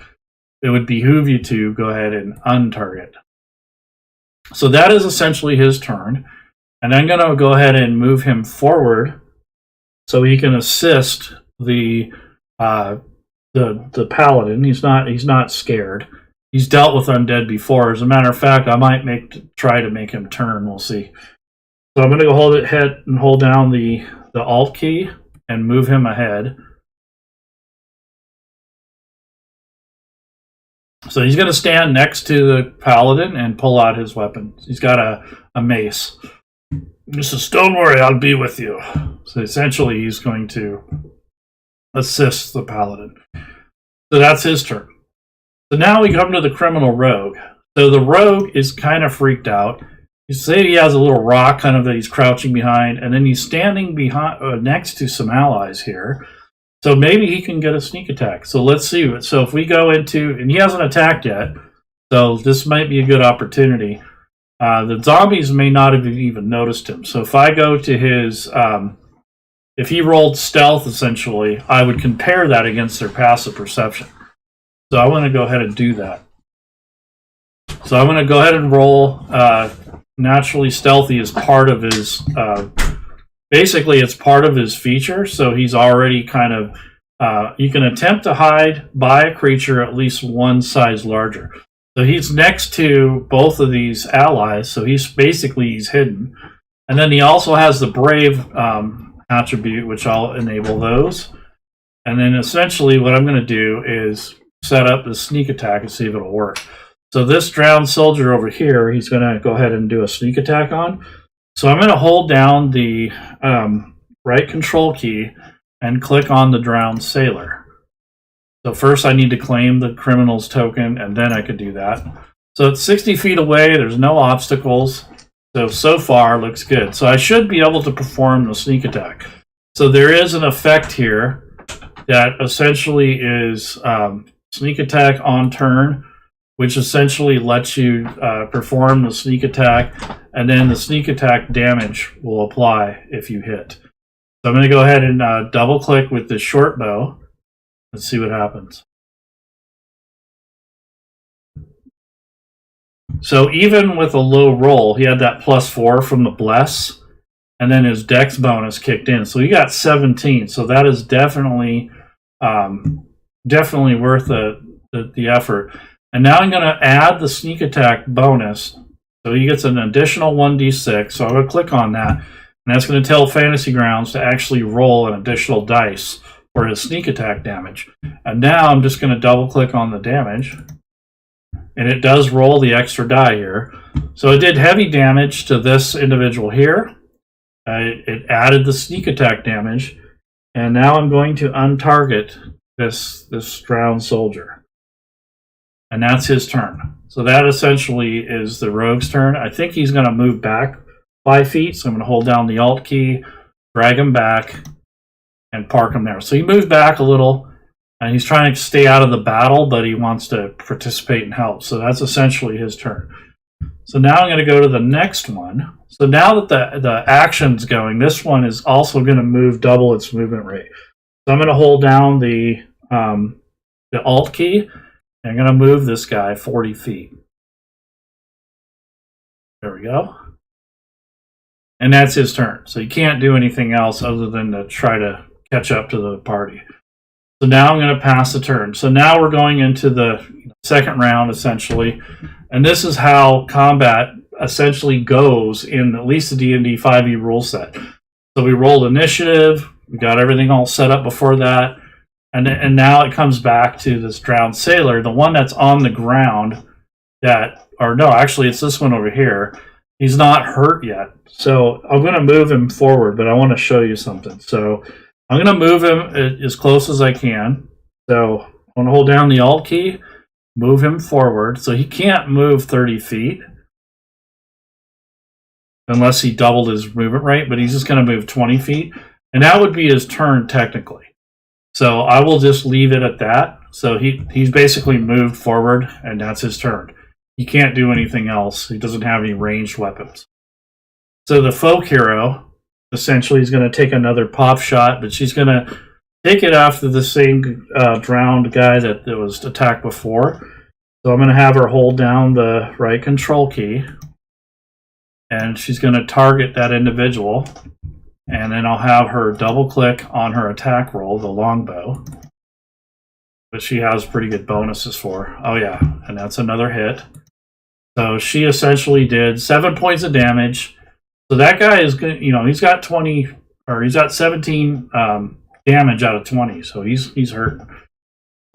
it would behoove you to go ahead and untarget. So that is essentially his turn. And I'm going to go ahead and move him forward so he can assist the paladin. He's not scared. He's dealt with undead before. As a matter of fact, I might try to make him turn. We'll see. So I'm going to go hold down the Alt key and move him ahead. So he's going to stand next to the paladin and pull out his weapon. He's got a mace. He says, don't worry, I'll be with you. So essentially, he's going to assist the paladin. So that's his turn. So now we come to the criminal rogue. So the rogue is kind of freaked out. You say he has a little rock kind of that he's crouching behind, and then he's standing behind next to some allies here. So maybe he can get a sneak attack. So let's see. So if we go into, and he hasn't attacked yet, so this might be a good opportunity. The zombies may not have even noticed him. So if I go to his, if he rolled stealth, essentially, I would compare that against their passive perception. So I want to go ahead and do that. So I'm going to go ahead and roll naturally stealthy as part of his, basically it's part of his feature. So he's already kind of, you can attempt to hide by a creature at least one size larger. So he's next to both of these allies, so he's hidden. And then he also has the brave attribute, which I'll enable those. And then essentially what I'm going to do is set up the sneak attack and see if it'll work. So this drowned soldier over here, he's going to go ahead and do a sneak attack on. So I'm going to hold down the right control key and click on the drowned sailor. So first I need to claim the criminal's token, and then I could do that. So it's 60 feet away. There's no obstacles. So far, looks good. So I should be able to perform the sneak attack. So there is an effect here that essentially is sneak attack on turn, which essentially lets you perform the sneak attack, and then the sneak attack damage will apply if you hit. So I'm going to go ahead and double-click with the short bow. Let's see what happens. So even with a low roll, he had that +4 from the bless, and then his dex bonus kicked in. So he got 17. So that is definitely definitely worth the effort. And now I'm going to add the sneak attack bonus. So he gets an additional 1d6. So I'm going to click on that. And that's going to tell Fantasy Grounds to actually roll an additional dice for his sneak attack damage. And now I'm just going to double click on the damage. And it does roll the extra die here. So it did heavy damage to this individual here. It added the sneak attack damage. And now I'm going to untarget this drowned soldier. And that's his turn. So that essentially is the rogue's turn. I think he's going to move back 5 feet. So I'm going to hold down the Alt key, drag him back, and park him there. So he moved back a little. And he's trying to stay out of the battle, but he wants to participate and help. So that's essentially his turn. So now I'm going to go to the next one. So now that the action's going, this one is also going to move double its movement rate. So I'm going to hold down the Alt key, and I'm going to move this guy 40 feet. There we go. And that's his turn. So you can't do anything else other than to try to catch up to the party. So now I'm going to pass the turn. So now we're going into the second round, essentially. And this is how combat essentially goes in at least the D&D 5e rule set. So we rolled initiative. We got everything all set up before that. And now it comes back to this drowned sailor, the one that's on the ground actually it's this one over here. He's not hurt yet. So I'm going to move him forward, but I want to show you something. So I'm going to move him as close as I can. So I'm going to hold down the Alt key, move him forward. So he can't move 30 feet unless he doubled his movement rate, but he's just going to move 20 feet. And that would be his turn technically. So I will just leave it at that. So he's basically moved forward, and that's his turn. He can't do anything else. He doesn't have any ranged weapons. So the folk hero essentially is going to take another pop shot, but she's going to take it after the same drowned guy that was attacked before. So I'm going to have her hold down the right control key, and she's going to target that individual, and then I'll have her double click on her attack roll, the longbow, which she has pretty good bonuses for. Oh yeah, and that's another hit. So she essentially did 7 points of damage. So that guy is good. He's got 17 damage out of 20. So he's hurt.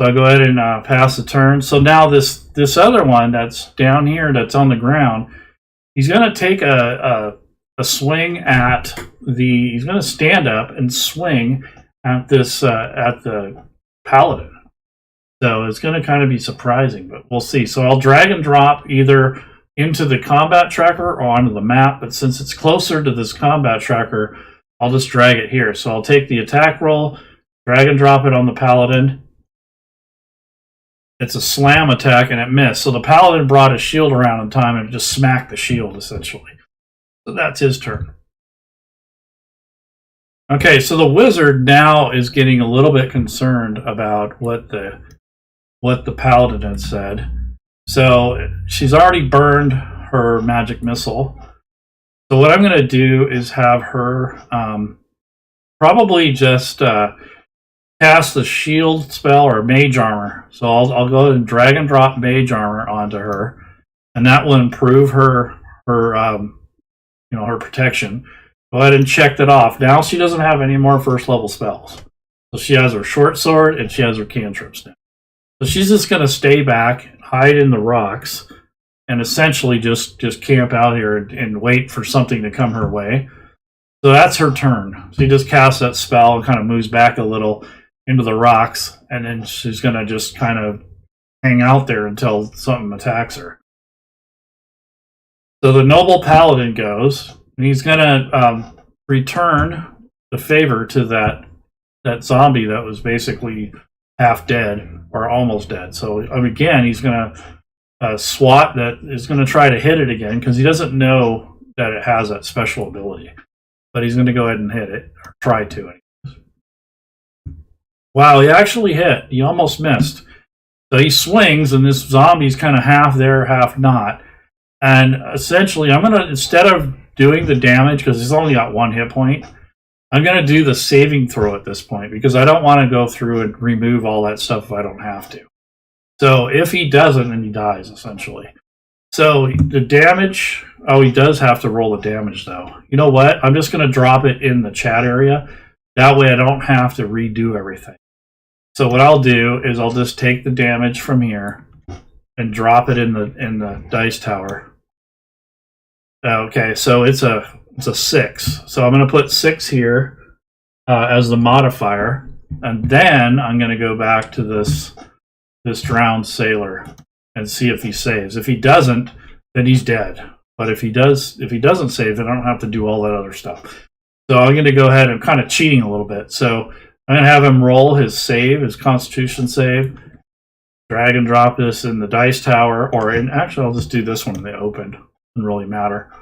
So I go ahead and pass the turn. So now this other one that's down here, that's on the ground, he's going to take a swing at he's going to stand up and swing at this at the paladin. So it's going to kind of be surprising, but we'll see. So I'll drag and drop either into the combat tracker or onto the map, but since it's closer to this combat tracker, I'll just drag it here. So I'll take the attack roll, drag and drop it on the paladin. It's a slam attack, and it missed. So the paladin brought his shield around in time and just smacked the shield, essentially. So that's his turn. Okay, so the wizard now is getting a little bit concerned about what the paladin had said. So she's already burned her magic missile. So what I'm going to do is have her probably just cast the shield spell or mage armor. So I'll go ahead and drag and drop mage armor onto her, and that will improve her protection. Go ahead and check that off. Now she doesn't have any more first level spells. So she has her short sword and she has her cantrips now. So she's just going to stay back, hide in the rocks, and essentially just camp out here and wait for something to come her way. So that's her turn. She just casts that spell and kind of moves back a little into the rocks, and then she's going to just kind of hang out there until something attacks her. So the noble paladin goes, and he's going to return the favor to that zombie that was basically half dead or almost dead. So again, he's going to swat that, is going to try to hit it again because he doesn't know that it has that special ability. But he's going to go ahead and hit it, or try to. Wow, he actually hit. He almost missed. So he swings, and this zombie's kind of half there, half not. And essentially, I'm going to, instead of doing the damage, because he's only got 1 hit point, I'm going to do the saving throw at this point, because I don't want to go through and remove all that stuff if I don't have to. So if he doesn't, then he dies, essentially. So the damage, oh, he does have to roll the damage, though. You know what? I'm just going to drop it in the chat area. That way I don't have to redo everything. So what I'll do is I'll just take the damage from here and drop it in the dice tower. Okay, so it's a 6. So I'm going to put 6 here as the modifier, and then I'm going to go back to this drowned sailor and see if he saves. If he doesn't, then he's dead. But if he doesn't save, then I don't have to do all that other stuff. So I'm going to go ahead and kind of cheating a little bit. So I'm going to have him roll his save, his Constitution save. Drag and drop this in the dice tower, actually I'll just do this one in the open. Doesn't really matter.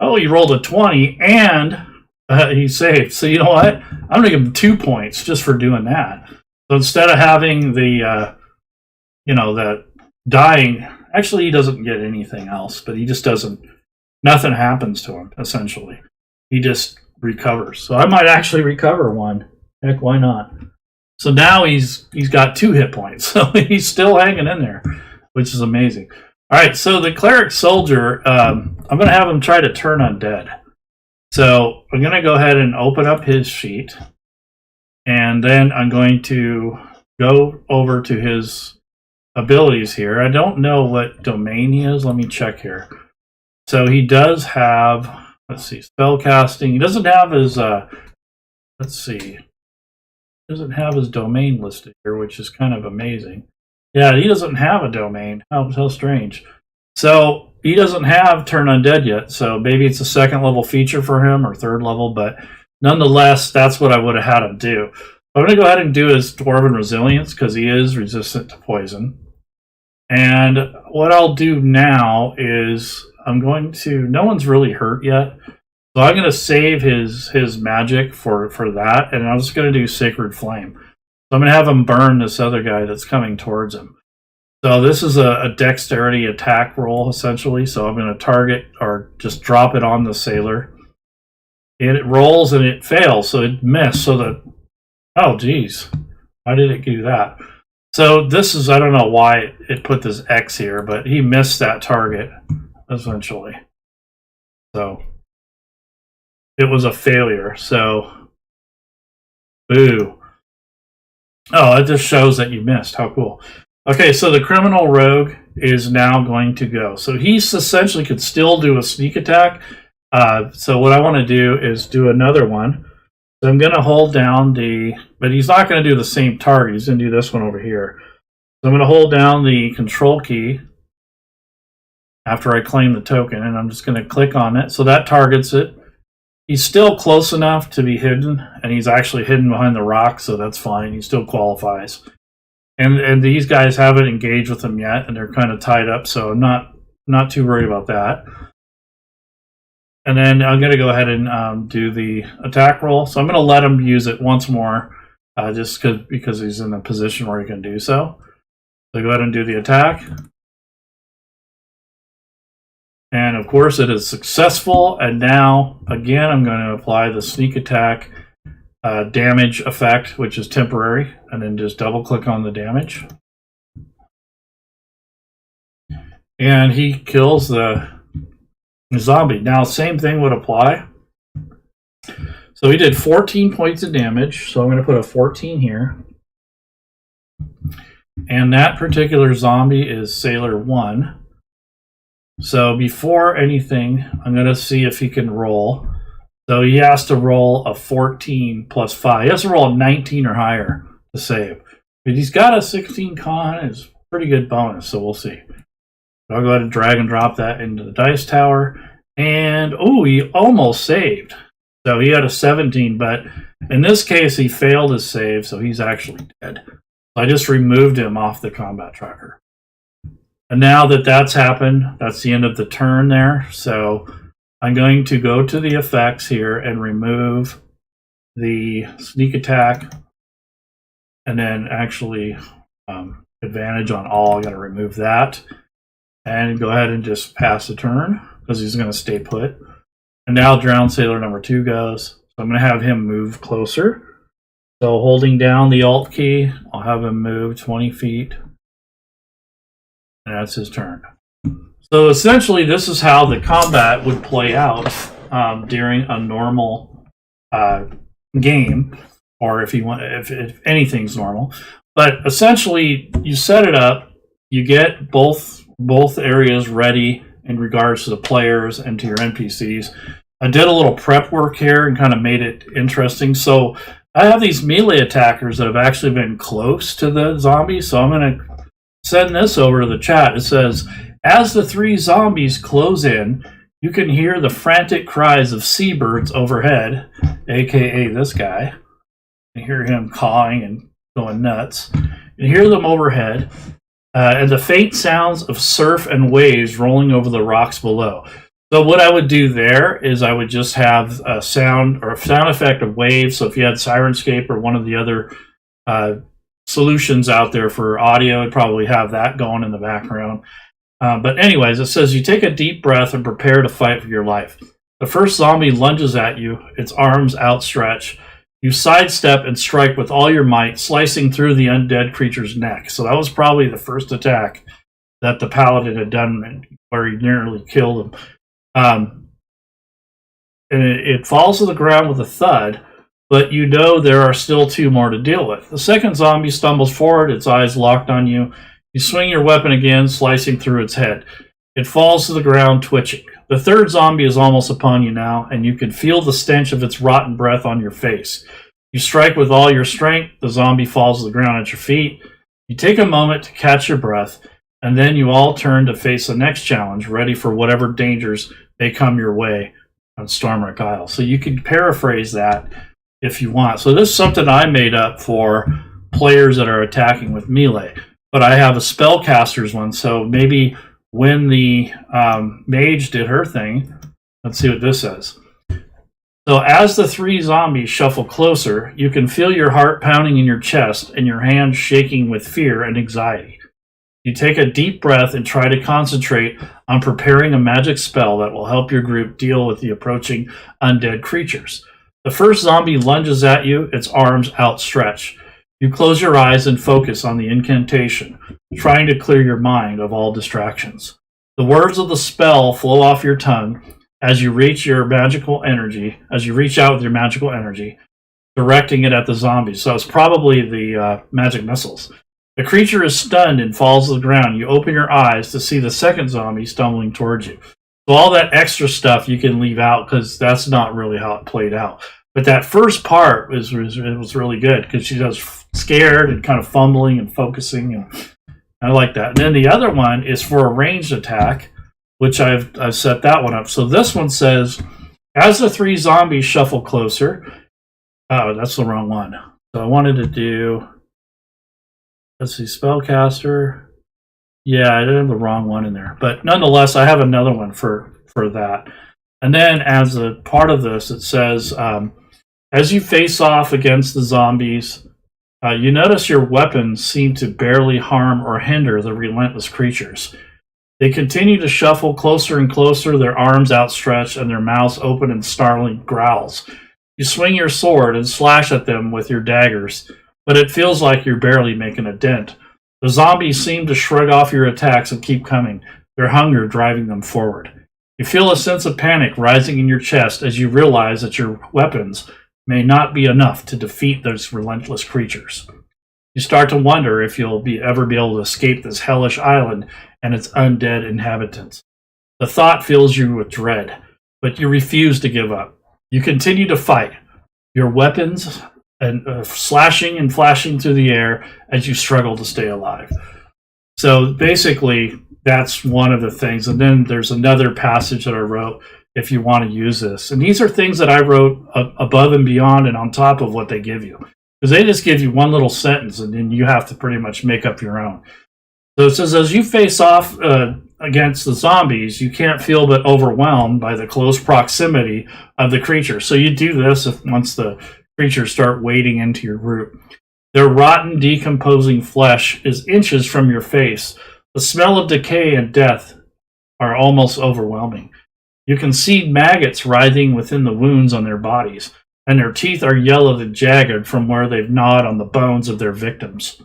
Oh, he rolled a 20 and he saved. So you know what? I'm going to give him 2 points just for doing that. So instead of having the dying, actually he doesn't get anything else, but he just doesn't, nothing happens to him, essentially. He just recovers. So I might actually recover 1. Heck, why not? So now he's got 2 hit points. So he's still hanging in there, which is amazing. All right, so the cleric soldier, I'm going to have him try to turn undead. So I'm going to go ahead and open up his sheet, and then I'm going to go over to his abilities here. I don't know what domain he is. Let me check here. So he does have, let's see, spell casting. He doesn't have his, let's see, doesn't have his domain listed here, which is kind of amazing. Yeah, he doesn't have a domain. How strange. So he doesn't have Turn Undead yet, so maybe it's a 2nd level feature for him or 3rd level, but nonetheless, that's what I would have had him do. I'm going to go ahead and do his Dwarven Resilience, because he is resistant to poison. And what I'll do now is I'm going to, no one's really hurt yet, so I'm going to save his magic for that, and I'm just going to do Sacred Flame. So I'm going to have him burn this other guy that's coming towards him. So this is a dexterity attack roll, essentially. So I'm going to target or just drop it on the sailor. And it rolls and it fails, so it missed. So that, oh geez, why did it do that? So this is, I don't know why it put this X here, but he missed that target, essentially. So it was a failure. So, boo. Oh, it just shows that you missed. How cool. Okay, so the criminal rogue is now going to go. So he essentially could still do a sneak attack. So what I want to do is do another one. So I'm going to hold down but he's not going to do the same target. He's going to do this one over here. So I'm going to hold down the control key after I claim the token, and I'm just going to click on it. So that targets it. He's still close enough to be hidden, and he's actually hidden behind the rock, so that's fine. He still qualifies. And these guys haven't engaged with him yet, and they're kind of tied up, so I'm not too worried about that. And then I'm going to go ahead and do the attack roll. So I'm going to let him use it once more, just because he's in a position where he can do so. So go ahead and do the attack. And of course it is successful, and now again I'm going to apply the sneak attack damage effect, which is temporary, and then just double click on the damage. And he kills the zombie. Now same thing would apply. So he did 14 points of damage, so I'm going to put a 14 here. And that particular zombie is Sailor 1. So before anything, I'm going to see if he can roll. So he has to roll a 14 plus 5. He has to roll a 19 or higher to save. But he's got a 16 con. It's a pretty good bonus, so we'll see. So I'll go ahead and drag and drop that into the dice tower. And, oh, he almost saved. So he had a 17, but in this case, he failed his save, so he's actually dead. So I just removed him off the combat tracker. And now that that's happened, that's the end of the turn there. So I'm going to go to the effects here and remove the sneak attack and then actually advantage on all. I got to remove that and go ahead and just pass the turn because he's going to stay put. And now Drowned Sailor number 2 goes. So I'm going to have him move closer. So holding down the Alt key, I'll have him move 20 feet. And that's his turn. So essentially, this is how the combat would play out during a normal game, or if you want, if anything's normal. But essentially, you set it up, you get both areas ready in regards to the players and to your NPCs. I did a little prep work here and kind of made it interesting. So I have these melee attackers that have actually been close to the zombies. So I'm going to send this over to the chat. It says, as the 3 zombies close in, you can hear the frantic cries of seabirds overhead, aka this guy. You hear him cawing and going nuts. You hear them overhead, and the faint sounds of surf and waves rolling over the rocks below. So what I would do there is I would just have a sound effect of waves. So if you had Sirenscape or one of the other solutions out there for audio, I'd probably have that going in the background. But anyways, it says you take a deep breath and prepare to fight for your life. The first zombie lunges at you, its arms outstretched. You sidestep and strike with all your might, slicing through the undead creature's neck. So that was probably the first attack that the paladin had done where he nearly killed him. And it falls to the ground with a thud, but you know there are still 2 more to deal with. The second zombie stumbles forward, its eyes locked on you. You swing your weapon again, slicing through its head. It falls to the ground, twitching. The third zombie is almost upon you now, and you can feel the stench of its rotten breath on your face. You strike with all your strength. The zombie falls to the ground at your feet. You take a moment to catch your breath, and then you all turn to face the next challenge, ready for whatever dangers may come your way on Stromwreck Isle. So you can paraphrase that if you want. So this is something I made up for players that are attacking with melee. But I have a spellcaster's one, so maybe when the mage did her thing, let's see what this says. So as the 3 zombies shuffle closer, you can feel your heart pounding in your chest and your hands shaking with fear and anxiety. You take a deep breath and try to concentrate on preparing a magic spell that will help your group deal with the approaching undead creatures. The first zombie lunges at you, its arms outstretched. You close your eyes and focus on the incantation, trying to clear your mind of all distractions. The words of the spell flow off your tongue as you reach out with your magical energy, directing it at the zombies. So it's probably the magic missiles. The creature is stunned and falls to the ground. You open your eyes to see the second zombie stumbling towards you. So all that extra stuff you can leave out because that's not really how it played out. But that first part was really good because she does scared and kind of fumbling and focusing, and I like that. And then the other one is for a ranged attack, which I've set that one up. So this one says, as the 3 zombies shuffle closer. Oh, that's the wrong one. So I wanted to do, let's see, spellcaster. Yeah, I did have the wrong one in there, but nonetheless, I have another one for that. And then as a part of this, it says, as you face off against the zombies, you notice your weapons seem to barely harm or hinder the relentless creatures. They continue to shuffle closer and closer, their arms outstretched and their mouths open in snarling growls. You swing your sword and slash at them with your daggers, but it feels like you're barely making a dent. The zombies seem to shrug off your attacks and keep coming, their hunger driving them forward. You feel a sense of panic rising in your chest as you realize that your weapons may not be enough to defeat those relentless creatures. You start to wonder if you'll ever be able to escape this hellish island and its undead inhabitants. The thought fills you with dread, but you refuse to give up. You continue to fight, your weapons and slashing and flashing through the air as you struggle to stay alive. So basically, that's one of the things. And then there's another passage that I wrote if you want to use this. And these are things that I wrote above and beyond and on top of what they give you. Because they just give you one little sentence and then you have to pretty much make up your own. So it says, as you face off against the zombies, you can't feel but overwhelmed by the close proximity of the creature. So you do this once the creatures start wading into your group. Their rotten, decomposing flesh is inches from your face. The smell of decay and death are almost overwhelming. You can see maggots writhing within the wounds on their bodies, and their teeth are yellowed and jagged from where they've gnawed on the bones of their victims.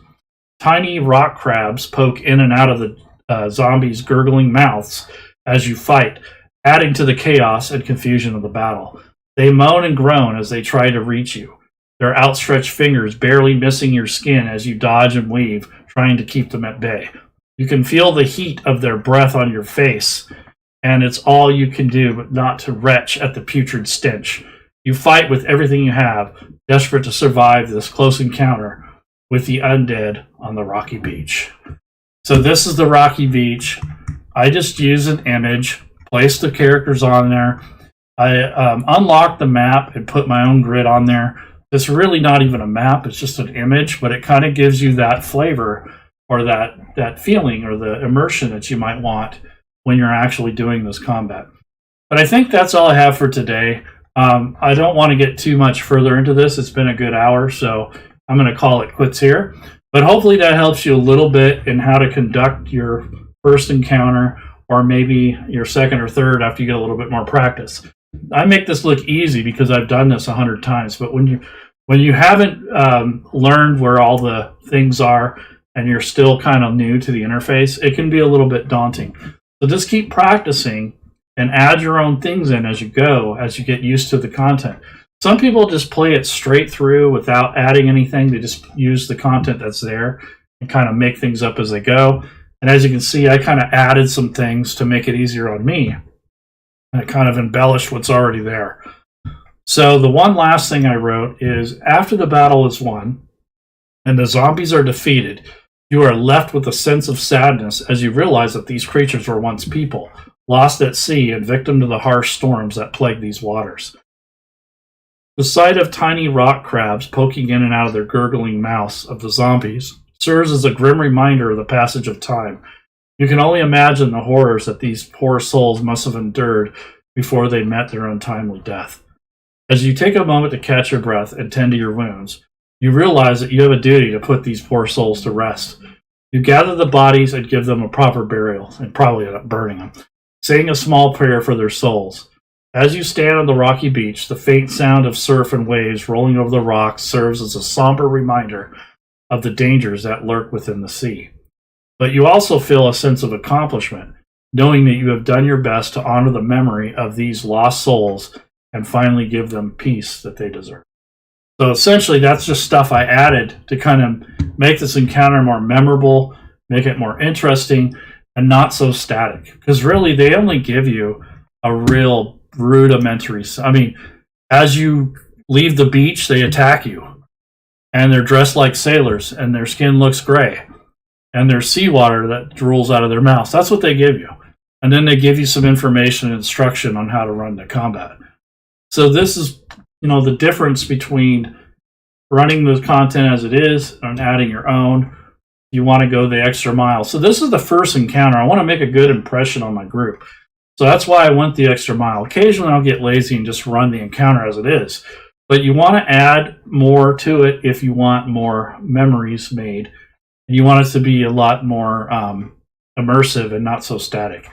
Tiny rock crabs poke in and out of the zombies' gurgling mouths as you fight, adding to the chaos and confusion of the battle. They moan and groan as they try to reach you, their outstretched fingers barely missing your skin as you dodge and weave, trying to keep them at bay. You can feel the heat of their breath on your face, and it's all you can do but not to retch at the putrid stench. You fight with everything you have, desperate to survive this close encounter with the undead on the rocky beach. So this is the rocky beach. I just use an image, place the characters on there. I unlocked the map and put my own grid on there. It's really not even a map, it's just an image, but it kind of gives you that flavor or that feeling or the immersion that you might want when you're actually doing this combat. But I think that's all I have for today. I don't want to get too much further into this. It's been a good hour, so I'm going to call it quits here. But hopefully that helps you a little bit in how to conduct your first encounter, or maybe your second or third after you get a little bit more practice. I make this look easy because I've done this 100 times, but when you haven't learned where all the things are and you're still kind of new to the interface, it can be a little bit daunting. So just keep practicing and add your own things in as you go, as you get used to the content. Some people just play it straight through without adding anything. They just use the content that's there and kind of make things up as they go. And as you can see, I kind of added some things to make it easier on me. I kind of embellished what's already there. So the one last thing I wrote is, after the battle is won and the zombies are defeated, you are left with a sense of sadness as you realize that these creatures were once people, lost at sea and victim to the harsh storms that plague these waters. The sight of tiny rock crabs poking in and out of their gurgling mouths of the zombies serves as a grim reminder of the passage of time. You can only imagine the horrors that these poor souls must have endured before they met their untimely death. As you take a moment to catch your breath and tend to your wounds, you realize that you have a duty to put these poor souls to rest. You gather the bodies and give them a proper burial, and probably end up burning them, saying a small prayer for their souls. As you stand on the rocky beach, the faint sound of surf and waves rolling over the rocks serves as a somber reminder of the dangers that lurk within the sea. But you also feel a sense of accomplishment, knowing that you have done your best to honor the memory of these lost souls and finally give them peace that they deserve. So essentially, that's just stuff I added to kind of make this encounter more memorable, make it more interesting, and not so static. Because really, they only give you a real rudimentary... I mean, as you leave the beach, they attack you. And they're dressed like sailors, and their skin looks gray. And there's seawater that drools out of their mouths. That's what they give you. And then they give you some information and instruction on how to run the combat. So this is, the difference between running the content as it is and adding your own. You want to go the extra mile. So this is the first encounter. I want to make a good impression on my group. So that's why I went the extra mile. Occasionally I'll get lazy and just run the encounter as it is. But you want to add more to it if you want more memories made. And you want it to be a lot more immersive and not so static.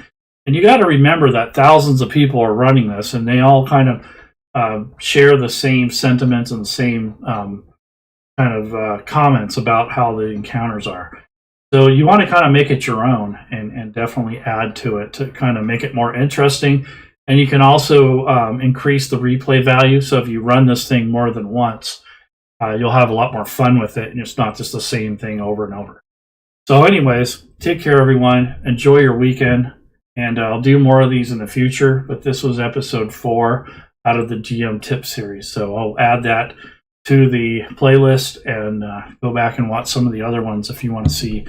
And you got to remember that thousands of people are running this, and they all kind of share the same sentiments and the same comments about how the encounters are. So you want to kind of make it your own and definitely add to it to kind of make it more interesting. And you can also increase the replay value. So if you run this thing more than once, you'll have a lot more fun with it, and it's not just the same thing over and over. So anyways, take care, everyone. Enjoy your weekend, and I'll do more of these in the future, but this was episode 4 out of the GM Tip series. So I'll add that to the playlist and go back and watch some of the other ones if you want to see